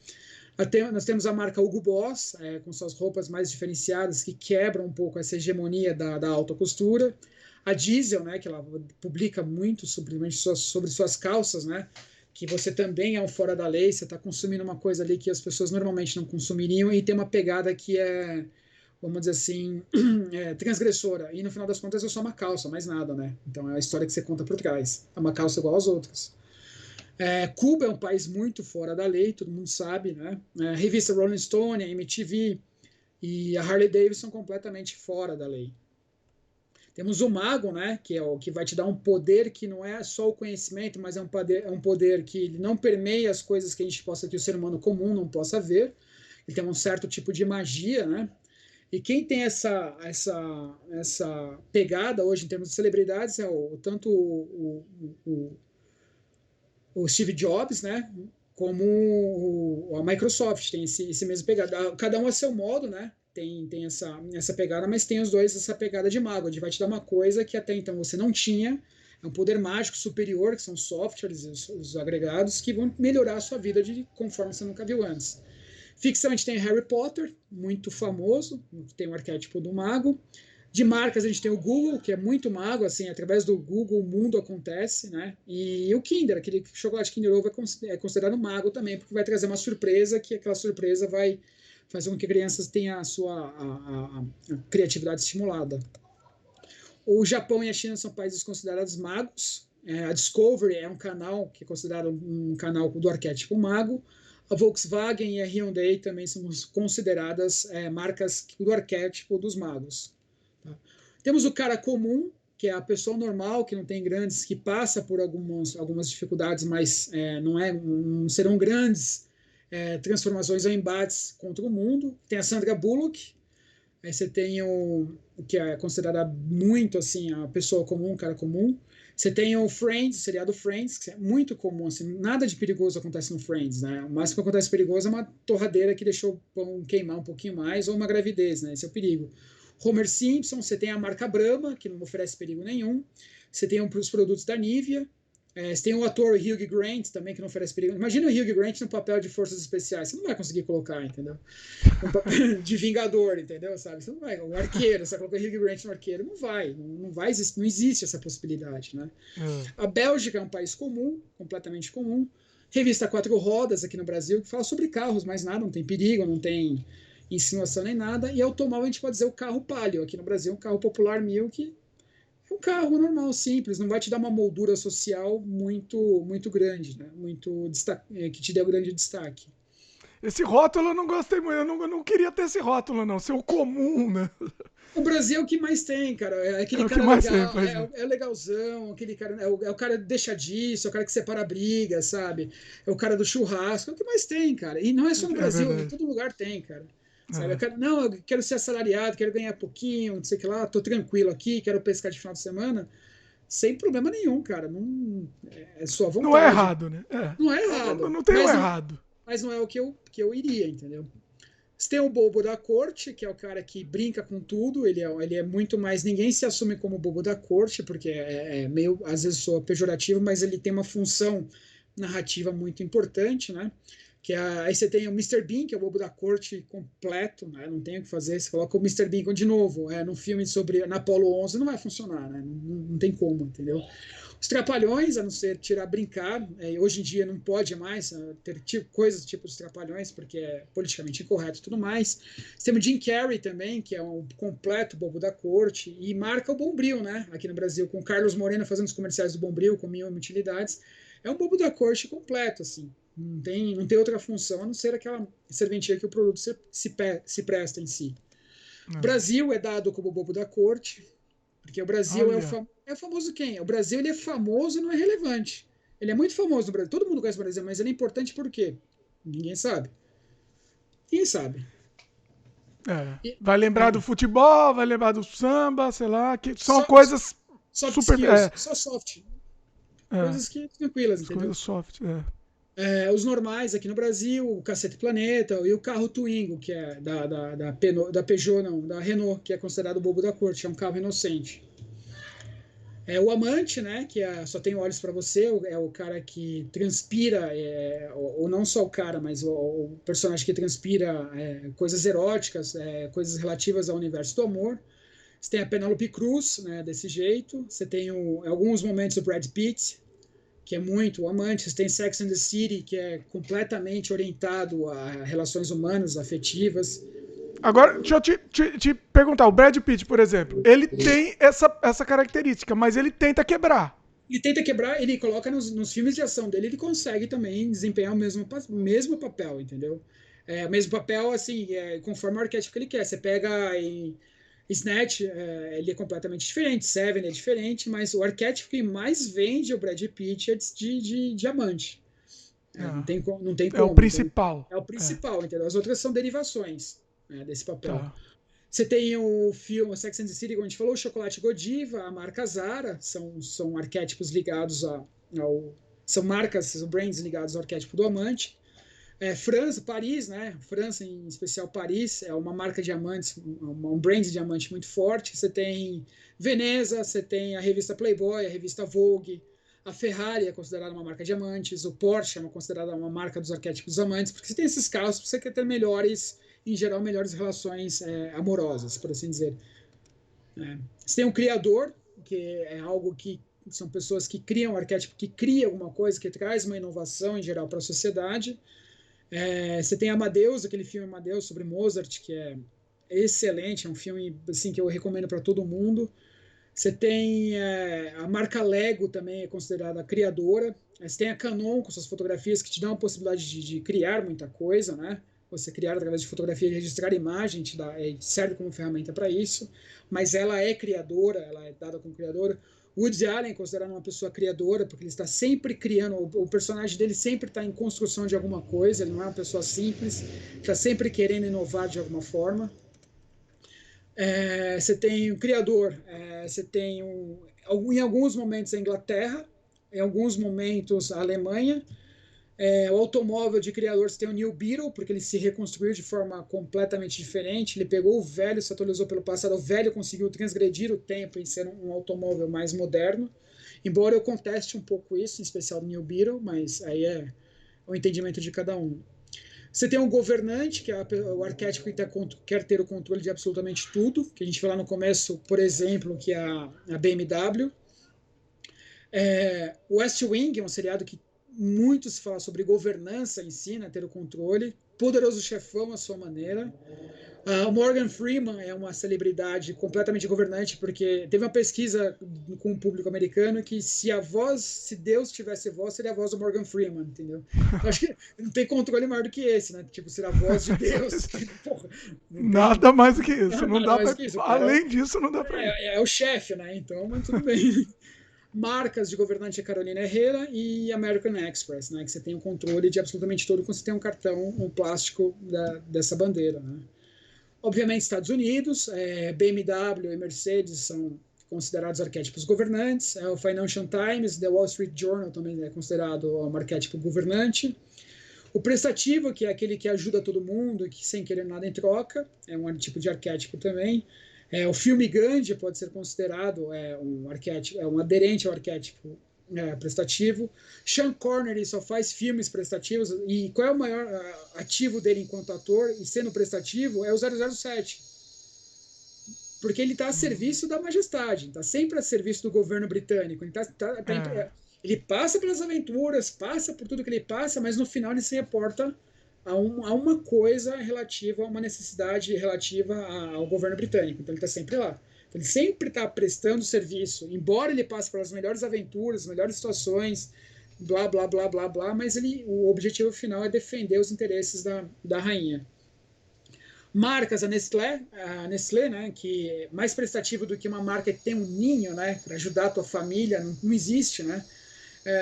Nós temos a marca Hugo Boss, com suas roupas mais diferenciadas, que quebram um pouco essa hegemonia da alta costura. A Diesel, né, que ela publica muito sobre suas calças, né, que você também é um fora da lei, você está consumindo uma coisa ali que as pessoas normalmente não consumiriam e tem uma pegada que vamos dizer assim, transgressora. E no final das contas é só uma calça, mais nada, né? Então é a história que você conta por trás. É uma calça igual às outras. Cuba é um país muito fora da lei, todo mundo sabe, né? A revista Rolling Stone, a MTV e a Harley Davidson completamente fora da lei. Temos o mago, né? Que é o que vai te dar um poder que não é só o conhecimento, mas é um poder que ele não permeia as coisas que que o ser humano comum não possa ver. Ele tem um certo tipo de magia, né? E quem tem essa pegada hoje em termos de celebridades é tanto o Steve Jobs, né? Como a Microsoft tem esse mesmo pegada. Cada um a seu modo, né? Tem essa pegada, mas tem os dois essa pegada de mago, de vai te dar uma coisa que até então você não tinha, é um poder mágico superior, que são softwares, os agregados, que vão melhorar a sua vida conforme você nunca viu antes. Ficção, a gente tem Harry Potter, muito famoso, tem o arquétipo do mago. De marcas, a gente tem o Google, que é muito mago, assim, através do Google o mundo acontece, né? E o Kinder, aquele chocolate Kinder Ovo é considerado mago também, porque vai trazer uma surpresa, que aquela surpresa vai fazer com que crianças tenham a sua a criatividade estimulada. O Japão e a China são países considerados magos. A Discovery é um canal que é considerado um canal do arquétipo mago. A Volkswagen e a Hyundai também são consideradas marcas do arquétipo dos magos. Tá? Temos o cara comum, que é a pessoa normal, que não tem grandes, que passa por algumas dificuldades, mas não serão grandes transformações ou embates contra o mundo. Tem a Sandra Bullock, Aí você tem o que é considerado muito assim a pessoa comum, o cara comum. Você tem o Friends, o seriado Friends, que é muito comum, assim, nada de perigoso acontece no Friends, né? O máximo que acontece perigoso é uma torradeira que deixou o pão queimar um pouquinho mais, ou uma gravidez, né? Esse é o perigo. Homer Simpson, você tem a marca Brahma, que não oferece perigo nenhum. Você tem os produtos da Nivea. Você tem o ator Hugh Grant também, que não oferece perigo. Imagina o Hugh Grant no papel de forças especiais. Você não vai conseguir colocar, entendeu? Um papel de vingador, entendeu? Sabe? Você não vai. Um arqueiro, você coloca o Hugh Grant no arqueiro. Não vai. Não vai existir, não existe essa possibilidade, né? A Bélgica é um país comum, completamente comum. Revista Quatro Rodas aqui no Brasil, que fala sobre carros, mais nada, não tem perigo, não tem insinuação nem nada. E automóvel a gente pode dizer o carro Palio. Aqui no Brasil, um carro popular 1000 que é um carro normal, simples, não vai te dar uma moldura social muito grande, né? Que te dê um grande destaque. Esse rótulo eu não gostei muito, eu não queria ter esse rótulo, não, ser o comum, né? O Brasil é o que mais tem, cara. É aquele É o que cara mais tem, legal, pois é. é legalzão, aquele cara, é o cara deixa disso, é o cara que separa a briga, sabe? É o cara do churrasco, é o que mais tem, cara. E não é só no É Brasil, em verdade. todo lugar tem, cara. Sabe? É. Eu quero ser assalariado, quero ganhar pouquinho, não sei o que lá, tô tranquilo aqui, quero pescar de final de semana, sem problema nenhum, cara. Não, é sua Não é vontade. errado, né? É. Não é Não, não, errado, não tem um errado. mas não é o que eu iria, entendeu? Você tem o bobo da corte, que é o cara que brinca com tudo, ele é muito mais. Ninguém se assume como bobo da corte, porque é meio, às vezes, soa pejorativo, mas ele tem uma função narrativa muito importante, né? Aí você tem o Mr. Bean, que é o bobo da corte completo, né? Não tem o que fazer. Você coloca o Mr. Bean de novo, num filme sobre na Apollo 11, não vai funcionar, né? Não tem como, entendeu? Os trapalhões, a não ser tirar brincar, hoje em dia não pode mais ter coisas tipo os trapalhões, porque é politicamente incorreto e tudo mais. Temos Jim Carrey também, que é um completo bobo da corte, e marca o Bombril, né? Aqui no Brasil, com o Carlos Moreno fazendo os comerciais do Bombril, com mil utilidades. É um bobo da corte completo, assim. Não tem outra função a não ser aquela serventia que o produto se presta em si. O Brasil é dado como bobo da corte, porque o Brasil Olha. é o famoso quem? O Brasil ele é famoso e não é relevante. Ele é muito famoso no Brasil. Todo mundo conhece o Brasil, mas ele é importante por quê? Ninguém sabe. Ninguém sabe. É. E, Vai lembrar do é, futebol, vai lembrar do samba, sei lá, que são só, coisas soft super. skills, só soft. É, Coisas que tranquilas, as entendeu? coisas soft. É. Os normais aqui no Brasil, o Cacete Planeta e o carro Twingo, que é da Peugeot, não, da Renault, que é considerado o bobo da corte, é um carro inocente. O amante, né, que só tem olhos para você, é o cara que transpira, ou não só o cara, mas o personagem que transpira coisas eróticas, coisas relativas ao universo do amor. Você tem a Penélope Cruz, né, desse jeito. Você tem alguns momentos o Brad Pitt, que é muito o amante. Você tem Sex and the City, que é completamente orientado a relações humanas, afetivas. Agora, deixa eu te perguntar, o Brad Pitt, por exemplo, ele tem essa característica, mas ele tenta quebrar. Ele tenta quebrar, ele coloca nos filmes de ação dele, ele consegue também desempenhar o mesmo papel, entendeu? O mesmo papel, assim, conforme o arquétipo que ele quer. Você pega em Snatch, ele é completamente diferente, Seven é diferente, mas o arquétipo que mais vende o Brad Pitt é de diamante. Não tem É o como. Então, principal. é o É, principal, entendeu? As outras são derivações, desse papel. tá. Você tem o filme Sex and the City, como a gente falou, o Chocolate Godiva, a marca Zara, são arquétipos ligados são marcas, são brands ligados ao arquétipo do amante. França, Paris, né? França, em especial Paris, é uma marca de diamantes, um brand de diamante muito forte. Você tem Veneza, você tem a revista Playboy, a revista Vogue, a Ferrari é considerada uma marca de diamantes, o Porsche é considerada uma marca dos arquétipos amantes, porque você tem esses carros, você quer ter em geral, melhores relações amorosas, por assim dizer. Você tem um criador, que é algo que são pessoas que criam um arquétipo, que cria alguma coisa, que traz uma inovação em geral para a sociedade. Você tem Amadeus, aquele filme Amadeus sobre Mozart, que é excelente, é um filme assim, que eu recomendo para todo mundo. Você tem a marca Lego também é considerada a criadora. Você tem a Canon com suas fotografias que te dão a possibilidade de criar muita coisa, né? Você criar através de fotografia e registrar imagem serve como ferramenta para isso. Mas ela é criadora, ela é dada como criadora. Woody Allen é considerado uma pessoa criadora, porque ele está sempre criando, o personagem dele sempre está em construção de alguma coisa, ele não é uma pessoa simples, está sempre querendo inovar de alguma forma. Você tem o criador, você tem em alguns momentos a Inglaterra, em alguns momentos a Alemanha. O automóvel de criador, você tem o New Beetle, porque ele se reconstruiu de forma completamente diferente. Ele pegou o velho, se atualizou pelo passado. O velho conseguiu transgredir o tempo e ser um automóvel mais moderno. Embora eu conteste um pouco isso, em especial do New Beetle, mas aí é o entendimento de cada um. Você tem um governante, que é o arquétipo que quer ter o controle de absolutamente tudo, que a gente vê lá no começo, por exemplo, que é a BMW. O West Wing é um seriado que muito se fala sobre governança em si, né, ter o controle. Poderoso Chefão, à sua maneira. O Morgan Freeman é uma celebridade completamente governante, porque teve uma pesquisa com o público americano que se Deus tivesse voz, seria a voz do Morgan Freeman, entendeu? Então, acho que não tem controle maior do que esse, né? Tipo, ser a voz de Deus. Porra, Nada mais do que isso. Não nada dá mais pra, do que isso. além disso, não dá pra ir. É o chefe, né? Então, mas tudo bem. Marcas de governante é Carolina Herrera e American Express, né? Que você tem o controle de absolutamente tudo quando você tem um cartão, um plástico dessa bandeira, né? Obviamente, Estados Unidos, BMW e Mercedes são considerados arquétipos governantes. O Financial Times, The Wall Street Journal também é considerado um arquétipo governante. O prestativo, que é aquele que ajuda todo mundo, que sem querer nada em troca, é um tipo de arquétipo também. O filme Gandhi pode ser considerado um arquétipo, um aderente ao arquétipo prestativo. Sean Connery só faz filmes prestativos, e qual é o maior ativo dele enquanto ator, e sendo prestativo, é o 007. Porque ele está a serviço da majestade, está sempre a serviço do governo britânico. Ele passa pelas aventuras, passa por tudo que ele passa, mas no final ele se reporta a uma coisa relativa, a uma necessidade relativa ao governo britânico. Então ele está sempre lá. Então, ele sempre está prestando serviço, embora ele passe pelas melhores aventuras, melhores situações, blá, blá, blá, blá, blá, mas o objetivo final é defender os interesses da rainha. Marcas, a Nestlé, né, que é mais prestativo do que uma marca que tem um ninho, né, para ajudar a tua família, não existe, né?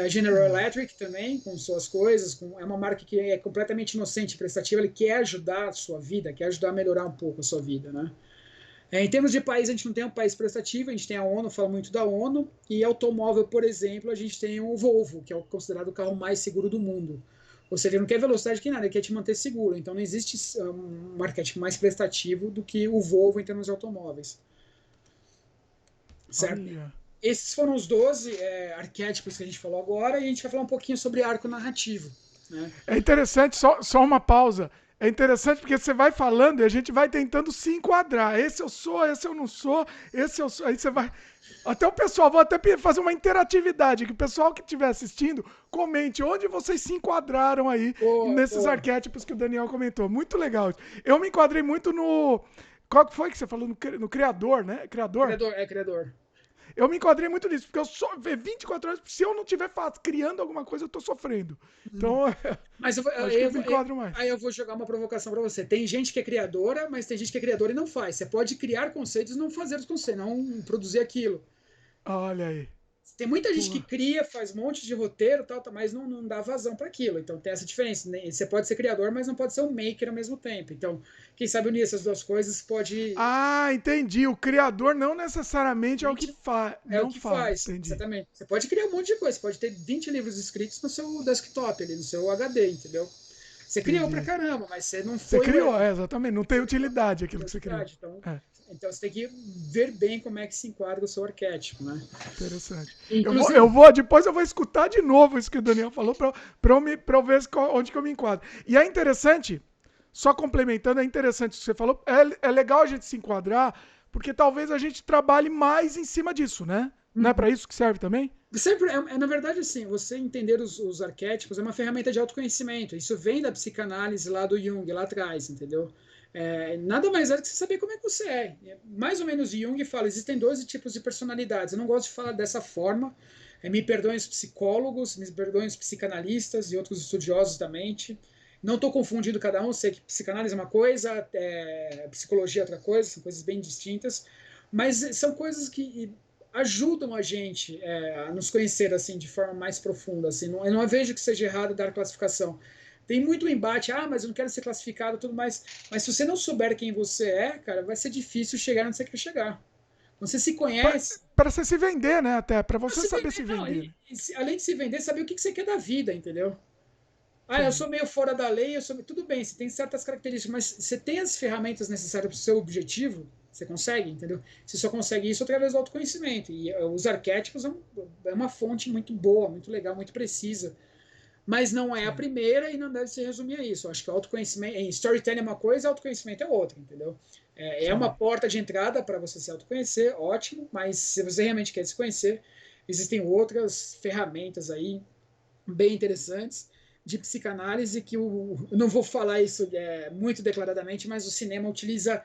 General Electric também, com suas coisas, é uma marca que é completamente inocente e prestativa, ele quer ajudar a sua vida, quer ajudar a melhorar um pouco a sua vida, né? Em termos de país, a gente não tem um país prestativo, a gente tem a ONU, fala muito da ONU, e automóvel, por exemplo, a gente tem o Volvo, que é considerado o carro mais seguro do mundo. Ou seja, ele não quer velocidade que nada, ele quer te manter seguro. Então não existe um arquétipo mais prestativo do que o Volvo em termos de automóveis. Certo? Olha. Esses foram os 12 arquétipos que a gente falou agora, e a gente vai falar um pouquinho sobre arco narrativo. Né? É interessante, só uma pausa. É interessante porque você vai falando e a gente vai tentando se enquadrar. Esse eu sou, esse eu não sou, esse eu sou. Aí você vai. Até o pessoal, vou até fazer uma interatividade, que o pessoal que estiver assistindo, comente onde vocês se enquadraram aí nesses arquétipos que o Daniel comentou. Muito legal. Eu me enquadrei muito no. Qual que foi que você falou? No criador, né? Criador? Criador. Eu me enquadrei muito nisso, porque eu só 24 horas, se eu não estiver criando alguma coisa, eu tô sofrendo. Então, mas acho que eu me enquadro mais. Aí eu vou jogar uma provocação para você. Tem gente que é criadora, mas tem gente que é criadora e não faz. Você pode criar conceitos e não fazer os conceitos, não produzir aquilo. Olha aí. Tem muita gente que cria, faz um monte de roteiro, tal, mas não dá vazão para aquilo. Então tem essa diferença. Você pode ser criador, mas não pode ser um maker ao mesmo tempo. Então, quem sabe unir essas duas coisas pode. Ah, entendi. O criador não necessariamente é o que faz. É o que faz, entendi. Exatamente. Você pode criar um monte de coisa. Você pode ter 20 livros escritos no seu desktop, ali, no seu HD, entendeu? Você criou pra caramba, mas você não foi. Você criou, exatamente. Não tem utilidade aquilo que você criou. Então você tem que ver bem como é que se enquadra o seu arquétipo, né? Interessante. Inclusive, depois eu vou escutar de novo isso que o Daniel falou pra eu ver onde que eu me enquadro. E é interessante, só complementando, é interessante o que você falou, é legal a gente se enquadrar, porque talvez a gente trabalhe mais em cima disso, né? Não é para isso que serve também? Sempre, na verdade, assim, você entender os arquétipos é uma ferramenta de autoconhecimento. Isso vem da psicanálise lá do Jung, lá atrás, entendeu? Nada mais é do que você saber como é que você é. Mais ou menos Jung fala, existem 12 tipos de personalidades. Eu não gosto de falar dessa forma. Me perdoem os psicólogos, me perdoem os psicanalistas e outros estudiosos da mente. Não estou confundindo cada um, sei que psicanálise é uma coisa, psicologia é outra coisa, são coisas bem distintas. Mas são coisas que ajudam a gente a nos conhecer assim de forma mais profunda. Assim. Eu não vejo que seja errado dar classificação. Tem muito embate, mas eu não quero ser classificado e tudo mais. Mas se você não souber quem você é, cara, vai ser difícil chegar onde você quer chegar. Quando você se conhece, Para você se vender, né? Até para pra você se saber vender, se não, vender. Né? além de se vender, saber o que você quer da vida, entendeu? Eu Sim. sou meio fora da lei, tudo bem, você tem certas características, mas você tem as ferramentas necessárias para o seu objetivo, você consegue, entendeu? Você só consegue isso através do autoconhecimento. E os arquétipos é uma fonte muito boa, muito legal, muito precisa. Mas não é a Sim. primeira e não deve se resumir a isso. Eu acho que o autoconhecimento, em storytelling é uma coisa, autoconhecimento é outra, entendeu? É uma Sim. porta de entrada para você se autoconhecer, ótimo, mas se você realmente quer se conhecer, existem outras ferramentas aí bem interessantes de psicanálise que eu não vou falar isso muito declaradamente, mas o cinema utiliza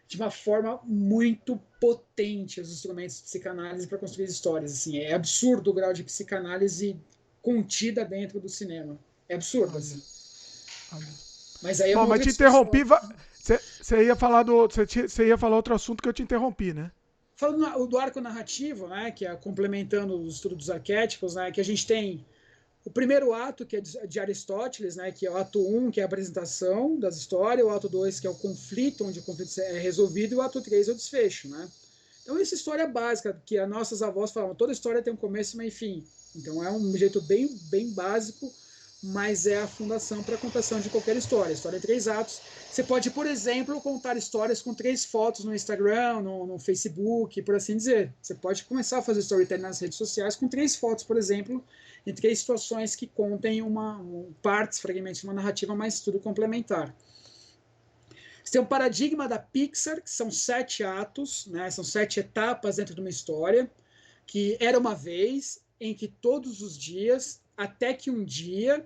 de uma forma muito potente os instrumentos de psicanálise para construir histórias. Assim, é absurdo o grau de psicanálise contida dentro do cinema. É absurdo, Olha, assim. olha. Mas aí é Bom, uma mas outra te discussão. interrompi. Você ia falar você ia falar outro assunto que eu te interrompi, né? Falando do arco narrativo, né, que é complementando o estudo dos arquétipos, né, que a gente tem o primeiro ato, que é de Aristóteles, né, que é o ato 1, que é a apresentação das histórias, o ato 2, que é o conflito, onde o conflito é resolvido, e o ato 3 é o desfecho. Né? Então, essa história básica, que as nossas avós falavam, toda história tem um começo, meio e fim. Então, é um jeito bem, bem básico, mas é a fundação para a contação de qualquer história. História em 3 atos. Você pode, por exemplo, contar histórias com 3 fotos no Instagram, no Facebook, por assim dizer. Você pode começar a fazer storytelling nas redes sociais com 3 fotos, por exemplo, em 3 situações que contem partes, fragmentos de uma narrativa, mas tudo complementar. Você tem um paradigma da Pixar, que são 7 atos, né? São 7 etapas dentro de uma história, que era uma vez, em que todos os dias, até que um dia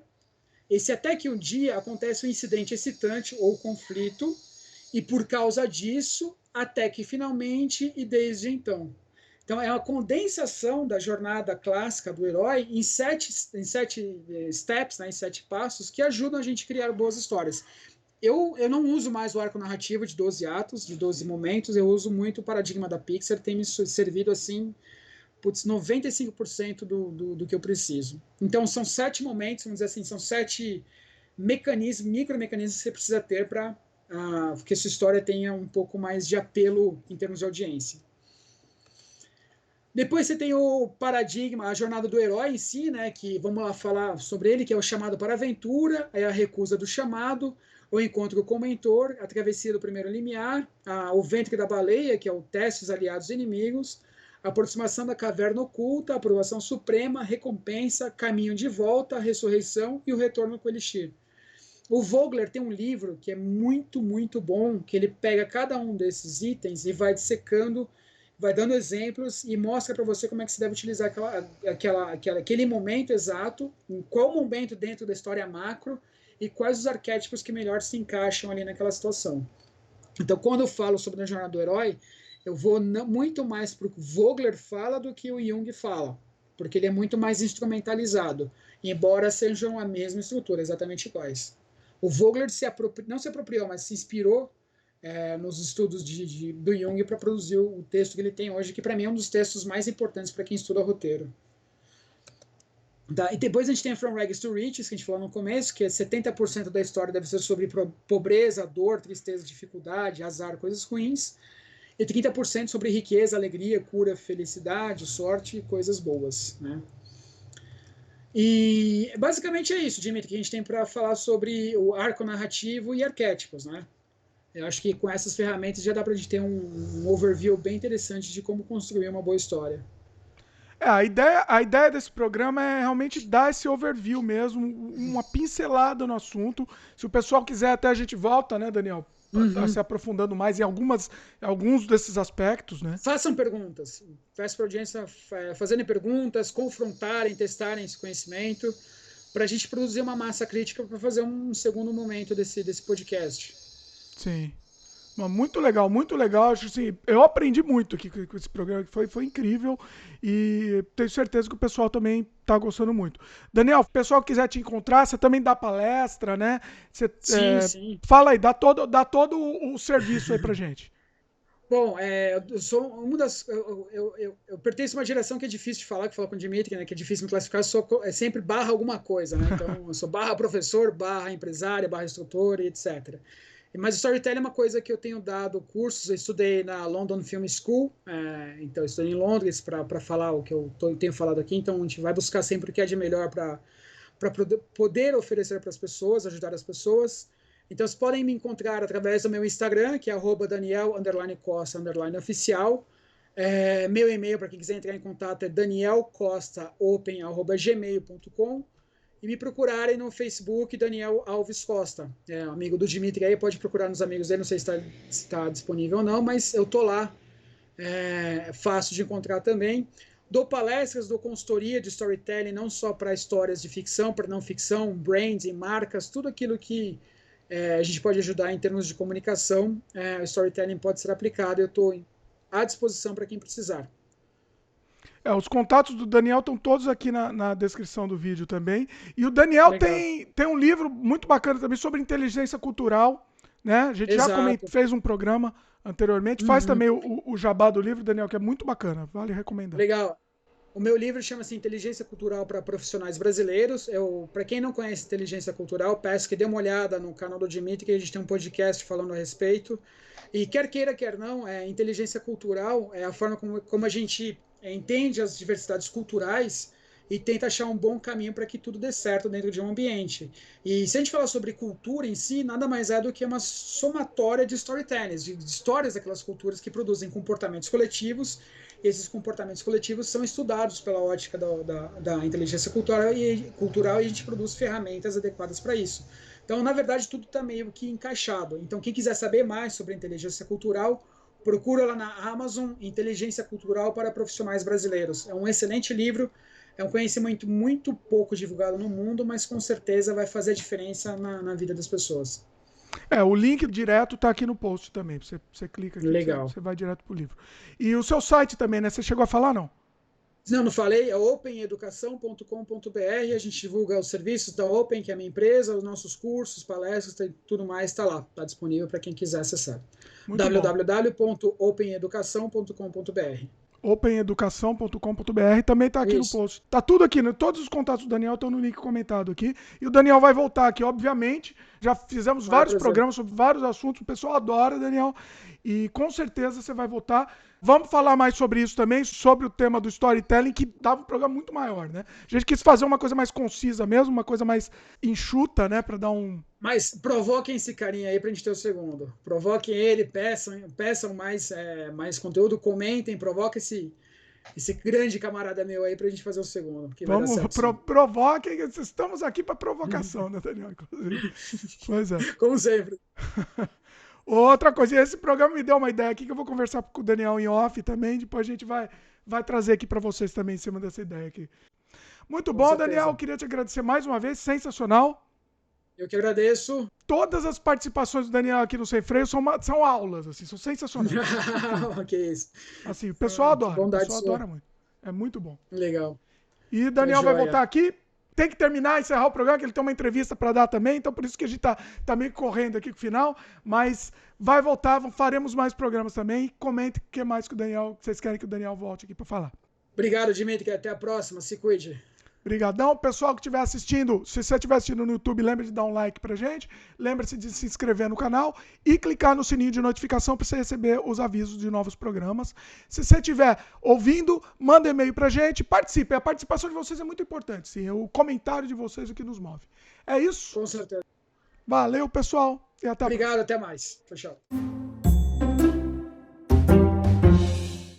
acontece um incidente excitante ou conflito, e por causa disso, até que finalmente e desde então. Então, é uma condensação da jornada clássica do herói em sete steps, né, em 7 passos, que ajudam a gente a criar boas histórias. Eu não uso mais o arco narrativo de 12 atos, de 12 momentos, eu uso muito o paradigma da Pixar, tem me servido assim, 95% do que eu preciso. Então, são 7 momentos, vamos dizer assim, são 7 mecanismos, micromecanismos que você precisa ter para que a sua história tenha um pouco mais de apelo em termos de audiência. Depois você tem o paradigma, a jornada do herói em si, né, que vamos lá falar sobre ele, que é o chamado para a aventura, é a recusa do chamado, o encontro com o mentor, a travessia do primeiro limiar, o ventre da baleia, que é o teste dos aliados e inimigos, a aproximação da caverna oculta, a aprovação suprema, recompensa, caminho de volta, a ressurreição e o retorno com o elixir. O Vogler tem um livro que é muito, muito bom, que ele pega cada um desses itens e vai dissecando, vai dando exemplos e mostra para você como é que você deve utilizar aquele momento exato, em qual momento dentro da história macro e quais os arquétipos que melhor se encaixam ali naquela situação. Então, quando eu falo sobre a jornada do herói, eu vou muito mais para o que o Vogler fala do que o Jung fala, porque ele é muito mais instrumentalizado, embora sejam a mesma estrutura, exatamente iguais. O Vogler não se apropriou, mas se inspirou nos estudos do Jung para produzir o texto que ele tem hoje, que para mim é um dos textos mais importantes para quem estuda roteiro. Tá? E depois a gente tem From Rags to Riches, que a gente falou no começo, que é 70% da história deve ser sobre pobreza, dor, tristeza, dificuldade, azar, coisas ruins, e 30% sobre riqueza, alegria, cura, felicidade, sorte e coisas boas. Né? E basicamente é isso, Dimitri, que a gente tem para falar sobre o arco narrativo e arquétipos, né? Eu acho que com essas ferramentas já dá para a gente ter um overview bem interessante de como construir uma boa história. A ideia desse programa é realmente dar esse overview mesmo, uma pincelada no assunto. Se o pessoal quiser, até a gente volta, né, Daniel? Se aprofundando mais em alguns desses aspectos, né? Façam perguntas. Peço para a audiência fazerem perguntas, confrontarem, testarem esse conhecimento, para a gente produzir uma massa crítica para fazer um segundo momento desse podcast. Sim. Muito legal, muito legal. Acho assim, eu aprendi muito aqui com esse programa, que foi incrível. E tenho certeza que o pessoal também está gostando muito. Daniel, se o pessoal quiser te encontrar, você também dá palestra, né? Você, Sim, sim. fala aí, dá todo o serviço aí pra gente. Bom, eu sou uma das. Eu pertenço a uma geração que é difícil de falar, que fala com o Dimitri, né, que é difícil me classificar, é sempre barra alguma coisa, né? Então, eu sou barra professor, barra empresária, barra instrutor e etc. Mas storytelling é uma coisa que eu tenho dado cursos, eu estudei na London Film School, então eu estudei em Londres para falar o que eu tenho falado aqui, então a gente vai buscar sempre o que é de melhor para poder oferecer para as pessoas, ajudar as pessoas. Então, vocês podem me encontrar através do meu Instagram, que é @Daniel_Costa_oficial. Meu e-mail, para quem quiser entrar em contato, é danielcostaopen@gmail.com. E me procurarem no Facebook, Daniel Alves Costa. Amigo do Dimitri aí, pode procurar nos amigos dele, não sei se está disponível ou não, mas eu estou lá. É fácil de encontrar também. Dou palestras, dou consultoria de storytelling, não só para histórias de ficção, para não ficção, branding, marcas, tudo aquilo que a gente pode ajudar em termos de comunicação, o storytelling pode ser aplicado. Eu estou à disposição para quem precisar. Os contatos do Daniel estão todos aqui na descrição do vídeo também. E o Daniel tem um livro muito bacana também sobre inteligência cultural, né? A gente já fez um programa anteriormente. Faz também o jabá do livro, Daniel, que é muito bacana. Vale recomendar. Legal. O meu livro chama-se Inteligência Cultural para Profissionais Brasileiros. Para quem não conhece inteligência cultural, peço que dê uma olhada no canal do Dimitri, que a gente tem um podcast falando a respeito. E quer queira, quer não, inteligência cultural é a forma como a gente entende as diversidades culturais e tenta achar um bom caminho para que tudo dê certo dentro de um ambiente. E se a gente falar sobre cultura em si, nada mais é do que uma somatória de storytelling, de histórias daquelas culturas que produzem comportamentos coletivos. E esses comportamentos coletivos são estudados pela ótica da inteligência cultural e a gente produz ferramentas adequadas para isso. Então, na verdade, tudo está meio que encaixado. Então, quem quiser saber mais sobre inteligência cultural, procura lá na Amazon, Inteligência Cultural para Profissionais Brasileiros. É um excelente livro, é um conhecimento muito pouco divulgado no mundo, mas com certeza vai fazer diferença na vida das pessoas. O link direto está aqui no post também. Você clica aqui, legal. Você vai direto pro livro. E o seu site também, né? Você chegou a falar, não? Não falei, é openeducação.com.br, a gente divulga os serviços da Open, que é a minha empresa, os nossos cursos, palestras, tudo mais está lá, está disponível para quem quiser acessar. www.openeducação.com.br. openeducação.com.br também está aqui no post. Tá tudo aqui, né? Todos os contatos do Daniel estão no link comentado aqui. E o Daniel vai voltar aqui, obviamente. Já fizemos vários programas sobre vários assuntos. O pessoal adora, Daniel. E com certeza você vai voltar. Vamos falar mais sobre isso também, sobre o tema do storytelling, que dava um programa muito maior, né? A gente quis fazer uma coisa mais concisa mesmo, uma coisa mais enxuta, né? Para dar um... Mas provoquem esse carinha aí pra gente ter o segundo. Provoquem ele, peçam mais conteúdo, comentem, provoquem esse grande camarada meu aí pra gente fazer o segundo. Vamos, provoquem, estamos aqui para provocação, né, Daniel? Inclusive. Pois é. Como sempre. Outra coisa, esse programa me deu uma ideia aqui que eu vou conversar com o Daniel em off também, depois a gente vai trazer aqui para vocês também em cima dessa ideia aqui. Muito bom, Daniel, queria te agradecer mais uma vez, sensacional. Eu que agradeço. Todas as participações do Daniel aqui no Sem Freio são aulas, assim, são sensacionais. Que isso. Assim, o pessoal adora, adora muito. É muito bom. Legal. E Daniel vai voltar aqui. Tem que encerrar o programa, que ele tem uma entrevista para dar também, então por isso que a gente tá meio correndo aqui com o final, mas vai voltar, faremos mais programas também. Comente o que mais que vocês querem que o Daniel volte aqui para falar. Obrigado, Dimitri, até a próxima, se cuide. Obrigadão, pessoal que estiver assistindo. Se você estiver assistindo no YouTube, lembre de dar um like pra gente. Lembre-se de se inscrever no canal e clicar no sininho de notificação para você receber os avisos de novos programas. Se você estiver ouvindo, manda e-mail pra gente. Participe. A participação de vocês é muito importante. Sim, o comentário de vocês é o que nos move. É isso? Com certeza. Valeu, pessoal. E até a próxima. Obrigado, até mais. Tchau, tchau.